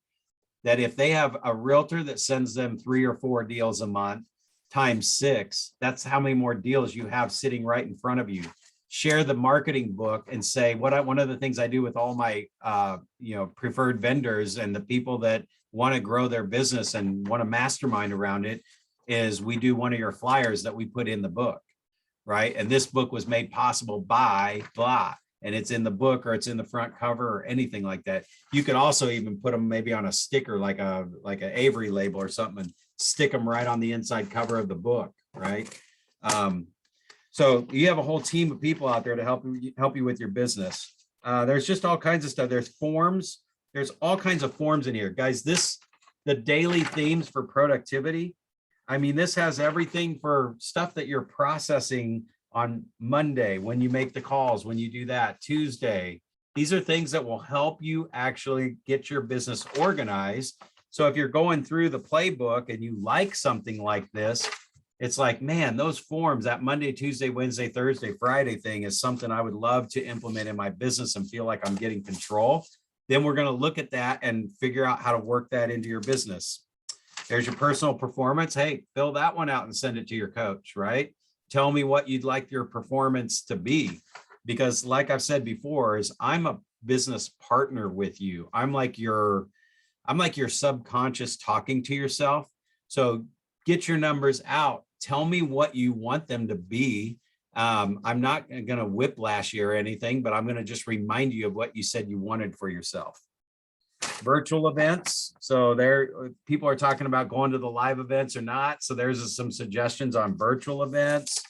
that if they have a realtor that sends them 3 or 4 deals a month, times 6, that's how many more deals you have sitting right in front of you. Share the marketing book and say, one of the things I do with all my preferred vendors and the people that want to grow their business and want to mastermind around it is we do one of your flyers that we put in the book, right? And this book was made possible by blah, and it's in the book or it's in the front cover or anything like that. You could also even put them maybe on a sticker, like a Avery label or something, and stick them right on the inside cover of the book, right? So you have a whole team of people out there to help you with your business. There's just all kinds of stuff. There's forms. There's all kinds of forms in here, guys. The daily themes for productivity. I mean, this has everything for stuff that you're processing on Monday, when you make the calls, when you do that, Tuesday. These are things that will help you actually get your business organized. So if you're going through the playbook and you like something like this, it's like, man, those forms, that Monday, Tuesday, Wednesday, Thursday, Friday thing is something I would love to implement in my business and feel like I'm getting control. Then we're going to look at that and figure out how to work that into your business. There's your personal performance. Hey, fill that one out and send it to your coach, right? Tell me what you'd like your performance to be. Because like I've said before, is I'm a business partner with you. I'm like your subconscious talking to yourself. So get your numbers out. Tell me what you want them to be. I'm not going to whiplash you or anything, but I'm going to just remind you of what you said you wanted for yourself. Virtual events. So people are talking about going to the live events or not. So there's some suggestions on virtual events.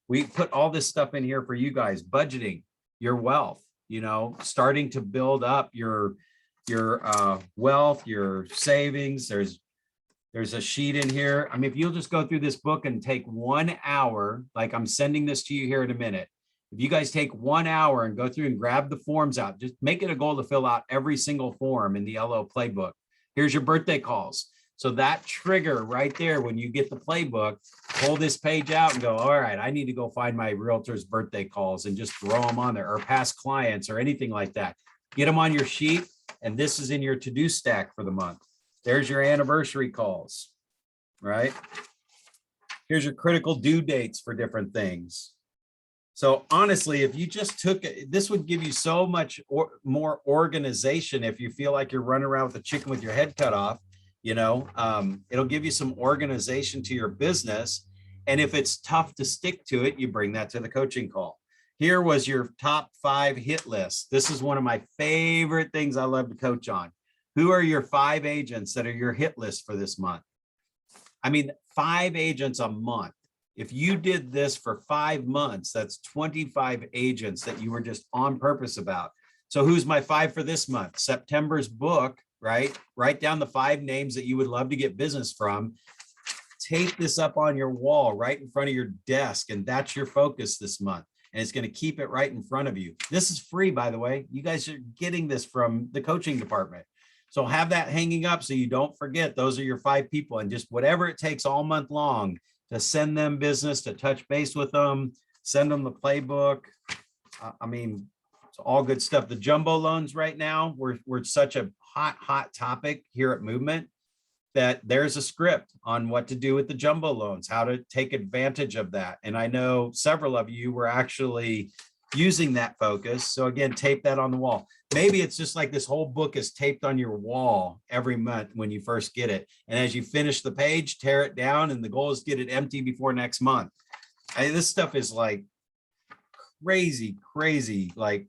We put all this stuff in here for you guys. Budgeting, your wealth, starting to build up your wealth, your savings. There's a sheet in here. I mean, if you'll just go through this book and take 1 hour, like I'm sending this to you here in a minute. If you guys take 1 hour and go through and grab the forms out, just make it a goal to fill out every single form in the LO Playbook. Here's your birthday calls. So that trigger right there, when you get the playbook, pull this page out and go, all right, I need to go find my realtor's birthday calls and just throw them on there, or past clients or anything like that. Get them on your sheet. And this is in your to-do stack for the month. There's your anniversary calls, right? Here's your critical due dates for different things. So honestly, if you just took it, this would give you so much more organization. If you feel like you're running around with a chicken with your head cut off, it'll give you some organization to your business. And if it's tough to stick to it, you bring that to the coaching call. Here was your top 5 hit list. This is one of my favorite things I love to coach on. Who are your 5 agents that are your hit list for this month? I mean, 5 agents a month. If you did this for 5 months, that's 25 agents that you were just on purpose about. So who's my 5 for this month? September's book, right? Write down the 5 names that you would love to get business from. Tape this up on your wall right in front of your desk, and that's your focus this month. And it's going to keep it right in front of you. This is free, by the way. You guys are getting this from the coaching department. So have that hanging up so you don't forget. Those are your 5 people, and just whatever it takes all month long to send them business, to touch base with them, send them the playbook. I mean, it's all good stuff. The jumbo loans right now, we're such a hot topic here at Movement that there's a script on what to do with the jumbo loans, how to take advantage of that. And I know several of you were actually using that focus. So again, tape that on the wall. Maybe it's just like this whole book is taped on your wall every month when you first get it. And as you finish the page, tear it down. And the goal is to get it empty before next month. This stuff is like crazy, like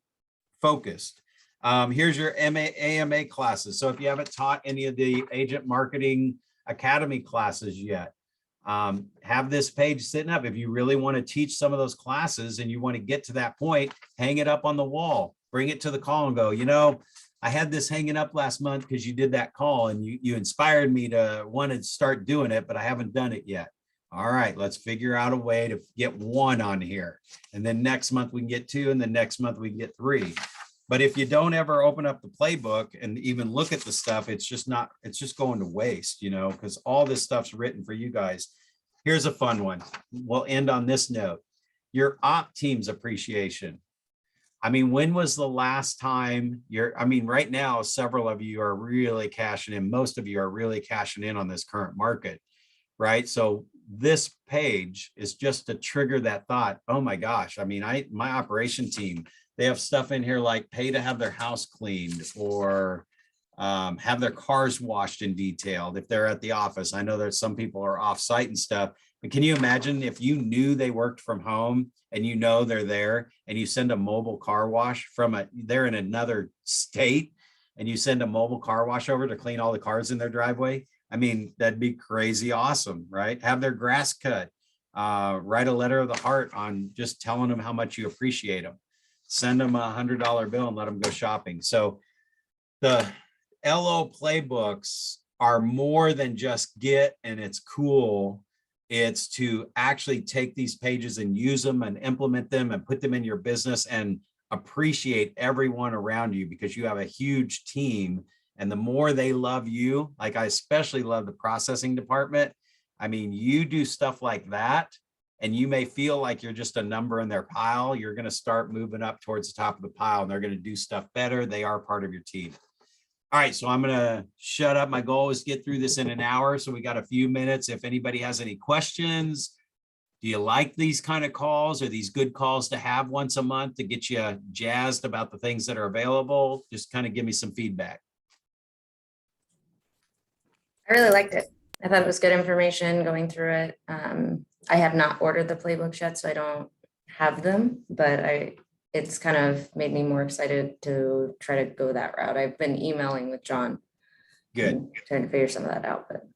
focused. Here's your AMA classes. So if you haven't taught any of the Agent Marketing Academy classes yet, have this page sitting up. If you really want to teach some of those classes and you want to get to that point, hang it up on the wall, bring it to the call and go, I had this hanging up last month because you did that call and you inspired me to want to start doing it, but I haven't done it yet. All right, let's figure out a way to get 1 on here. And then next month we can get 2, and then next month we can get 3. But if you don't ever open up the playbook and even look at the stuff, it's just going to waste, because all this stuff's written for you guys. Here's a fun one. We'll end on this note. Your op team's appreciation. I mean, when was the last time right now, several of you are really cashing in. Most of you are really cashing in on this current market, right? So this page is just to trigger that thought. Oh my gosh. I mean, my operation team, they have stuff in here like pay to have their house cleaned, or have their cars washed and detailed if they're at the office. I know that some people are off site and stuff, but can you imagine if you knew they worked from home and they're there, and you send a mobile car wash they're in another state, and you send a mobile car wash over to clean all the cars in their driveway? I mean, that'd be crazy awesome, right? Have their grass cut. write a letter of the heart on just telling them how much you appreciate them. Send them $100 bill and let them go shopping. So the LO playbooks are more than just get and it's cool. It's to actually take these pages and use them and implement them and put them in your business and appreciate everyone around you, because you have a huge team. And the more they love you, like I especially love the processing department. I mean, you do stuff like that, and you may feel like you're just a number in their pile. You're going to start moving up towards the top of the pile, and they're going to do stuff better. They are part of your team. All right, so I'm going to shut up. My goal is to get through this in an hour. So we got a few minutes. If anybody has any questions, do you like these kind of calls? Are these good calls to have once a month to get you jazzed about the things that are available? Just kind of give me some feedback. I really liked it. I thought it was good information going through it. I have not ordered the playbooks yet, so I don't have them, but it's kind of made me more excited to try to go that route. I've been emailing with John. Good. Trying to figure some of that out, but.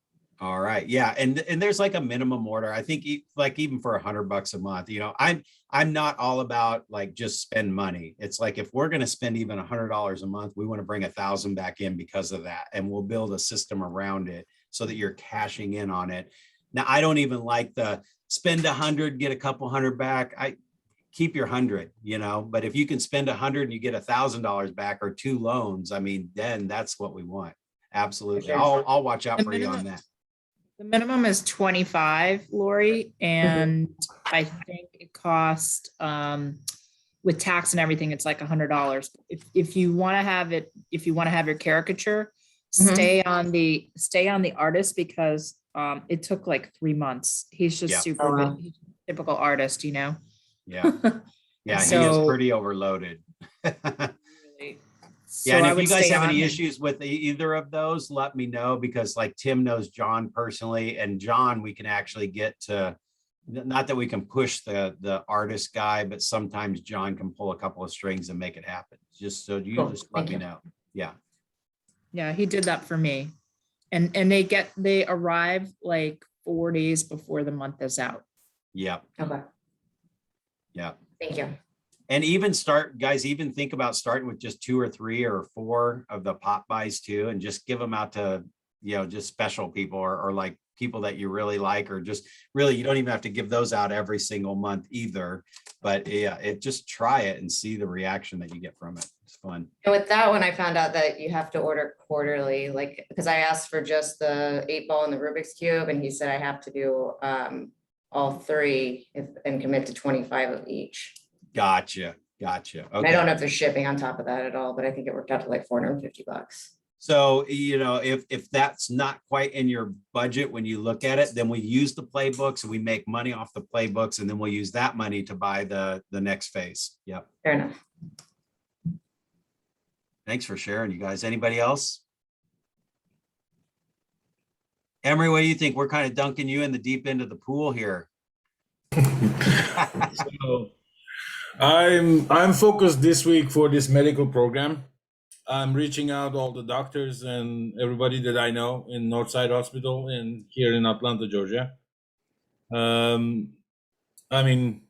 All right. Yeah. And there's like a minimum order. I think like even for $100 a month, you know, I'm not all about like just spend money. It's like, if we're going to spend even $100 a month, we want to bring 1,000 back in because of that. And we'll build a system around it so that you're cashing in on it. Now, I don't even like the spend 100, get a couple hundred back. I keep your 100, you know, but if you can spend 100 and you get $1,000 back or 2 loans, I mean, then that's what we want. Absolutely. I'll watch out for you on that. The minimum is 25, Lori, and I think it cost with tax and everything, it's like $100. If you want to have it, if you want to have your caricature, stay on the artist, because it took like 3 months. He's just super good. He's a typical artist, you know. Yeah. Yeah, he is pretty overloaded. Yeah, and if you guys have any issues with either of those, let me know, because like Tim knows John personally, and John, we can actually get to, not that we can push the artist guy, but sometimes John can pull a couple of strings and make it happen. Just so you just let me know. Yeah. Yeah, he did that for me. And they arrive like 4 days before the month is out. Yeah. Okay. Yeah. Thank you. And even even think about starting with just 2 or 3 or 4 of the pop buys too, and just give them out to, you know, just special people or like people that you really like, or just really, you don't even have to give those out every single month either. But yeah, just try it and see the reaction that you get from it. It's fun. And with that one, I found out that you have to order quarterly, like, because I asked for just the 8-ball and the Rubik's Cube, and he said I have to do all 3 and commit to 25 of each. Gotcha. Okay. I don't know if there's shipping on top of that at all, but I think it worked out to like $450. So, you know, if that's not quite in your budget when you look at it, then we use the playbooks and we make money off the playbooks, and then we'll use that money to buy the next phase. Yep. Fair enough. Thanks for sharing, you guys. Anybody else? Emery, what do you think? We're kind of dunking you in the deep end of the pool here. So, I'm focused this week for this medical program. I'm reaching out all the doctors and everybody that I know in Northside Hospital and here in Atlanta, Georgia. I mean,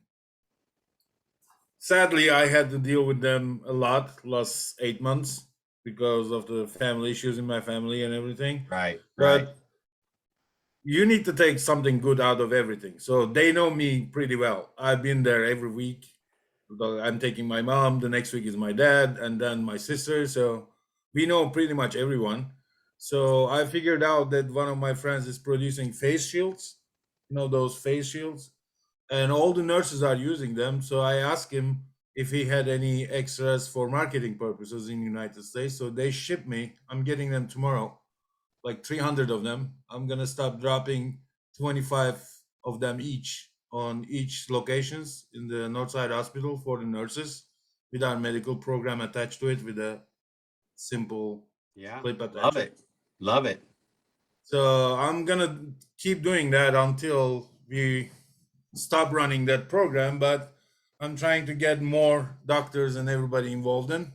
sadly, I had to deal with them a lot last 8 months because of the family issues in my family and everything. Right. But you need to take something good out of everything. So they know me pretty well. I've been there every week. I'm taking my mom, the next week is my dad, and then my sister. So we know pretty much everyone. So I figured out that one of my friends is producing face shields, you know, those face shields, and all the nurses are using them. So I asked him if he had any extras for marketing purposes in the United States. So they ship me. I'm getting them tomorrow, like 300 of them. I'm going to start dropping 25 of them each on each locations in the Northside Hospital for the nurses, with our medical program attached to it with a simple clip attached. Love it. So I'm gonna keep doing that until we stop running that program, but I'm trying to get more doctors and everybody involved in.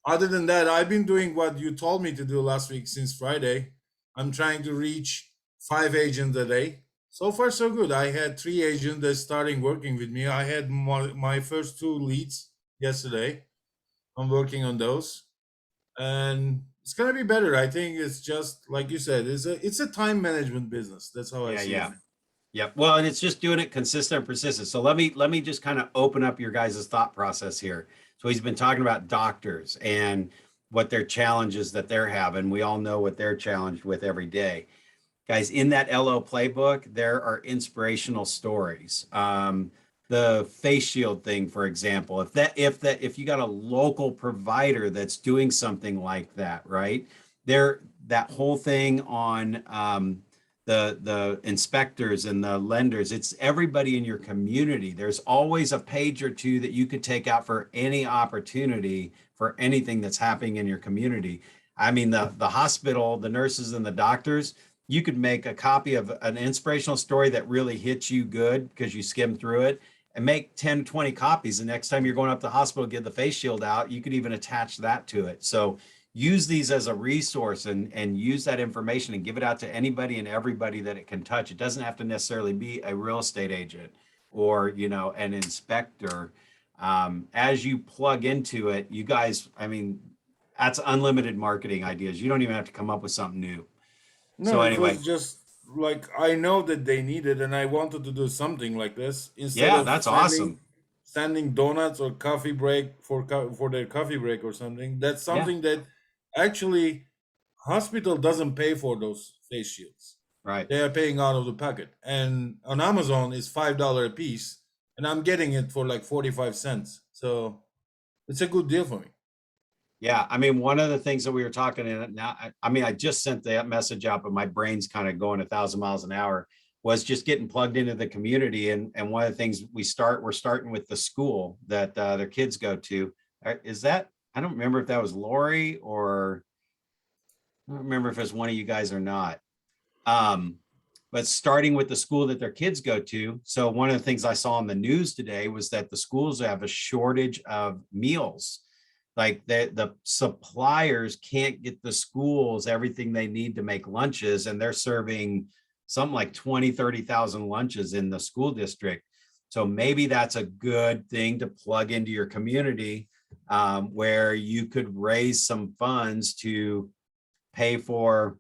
Other than that, I've been doing what you told me to do last week since Friday. I'm trying to reach 5 agents a day. So far, so good. I had 3 agents that starting working with me. I had my first 2 leads yesterday. I'm working on those, and it's gonna be better. I think it's just like you said. It's a time management business. That's how I Yeah, see yeah. it. Yep. Well, and it's just doing it consistent and persistent. So let me just kind of open up your guys' thought process here. So he's been talking about doctors and what their challenges that they're having. We all know what they're challenged with every day. Guys, in that LO playbook, there are inspirational stories. The face shield thing, for example, if you got a local provider that's doing something like that, right? There, that whole thing on the inspectors and the lenders, it's everybody in your community. There's always a page or two that you could take out for any opportunity for anything that's happening in your community. I mean, the hospital, the nurses and the doctors, you could make a copy of an inspirational story that really hits you good because you skimmed through it and make 10, 20 copies. The next time you're going up to the hospital, get the face shield out, you could even attach that to it. So use these as a resource and use that information and give it out to anybody and everybody that it can touch. It doesn't have to necessarily be a real estate agent or, an inspector. As you plug into it, you guys, I mean, that's unlimited marketing ideas. You don't even have to come up with something new. No, So it anyway, was just like I know that they need it, and I wanted to do something like this instead yeah, of that's awesome. sending donuts or coffee break for their coffee break or something. That's Yeah, something that actually hospital doesn't pay for those face shields. right. They are paying out of the pocket, and on Amazon is $5 a piece, and I'm getting it for like 45 cents. So it's a good deal for me. Yeah, I mean, one of the things that we were talking in now, I mean, I just sent that message out, but my brain's kind of going 1,000 miles an hour, was just getting plugged into the community. And one of the things we're starting with the school that their kids go to. Is that, I don't remember if that was Lori or I don't remember if it's one of you guys or not. But starting with the school that their kids go to. So one of the things I saw on the news today was that the schools have a shortage of meals. Like the suppliers can't get the schools everything they need to make lunches, and they're serving something like 20, 30,000 lunches in the school district. So maybe that's a good thing to plug into your community, where you could raise some funds to pay for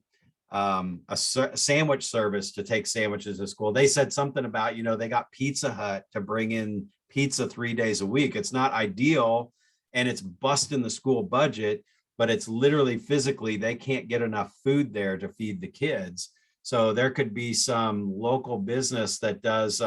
a sandwich service to take sandwiches to school. They said something about, they got Pizza Hut to bring in pizza 3 days a week. It's not ideal and it's busting the school budget, but it's literally physically, they can't get enough food there to feed the kids. So there could be some local business that does,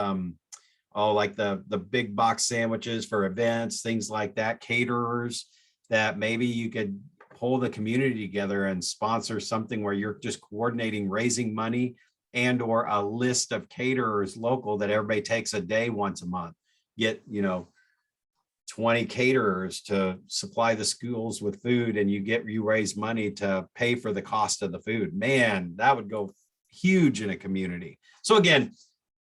like the big box sandwiches for events, things like that, caterers, that maybe you could pull the community together and sponsor something where you're just coordinating, raising money and or a list of caterers local that everybody takes a day once a month. Get, 20 caterers to supply the schools with food, and you raise money to pay for the cost of the food. Man, that would go huge in a community. So again,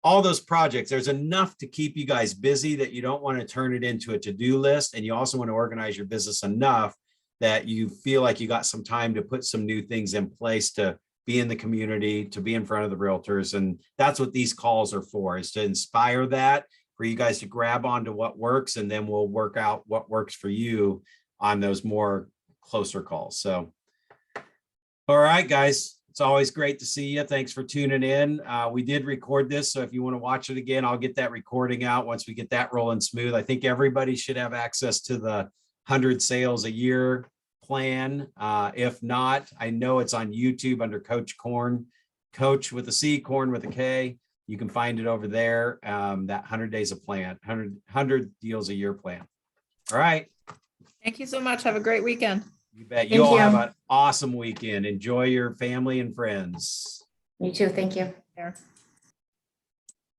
all those projects, there's enough to keep you guys busy that you don't want to turn it into a to-do list. And you also want to organize your business enough that you feel like you got some time to put some new things in place to be in the community, to be in front of the realtors. And that's what these calls are for, is to inspire that, for you guys to grab onto what works, and then we'll work out what works for you on those more closer calls. So, all right, guys, it's always great to see you. Thanks for tuning in. We did record this, so if you want to watch it again, I'll get that recording out once we get that rolling smooth. I think everybody should have access to the 100 sales a year plan. If not, I know it's on YouTube under Coach Korn, Coach with a C, Korn with a K. You can find it over there. That 100 days of plan, 100 deals a year plan. All right. Thank you so much. Have a great weekend. You bet. Thank You all you. have an awesome weekend. Enjoy your family and friends. You too. Thank you. There.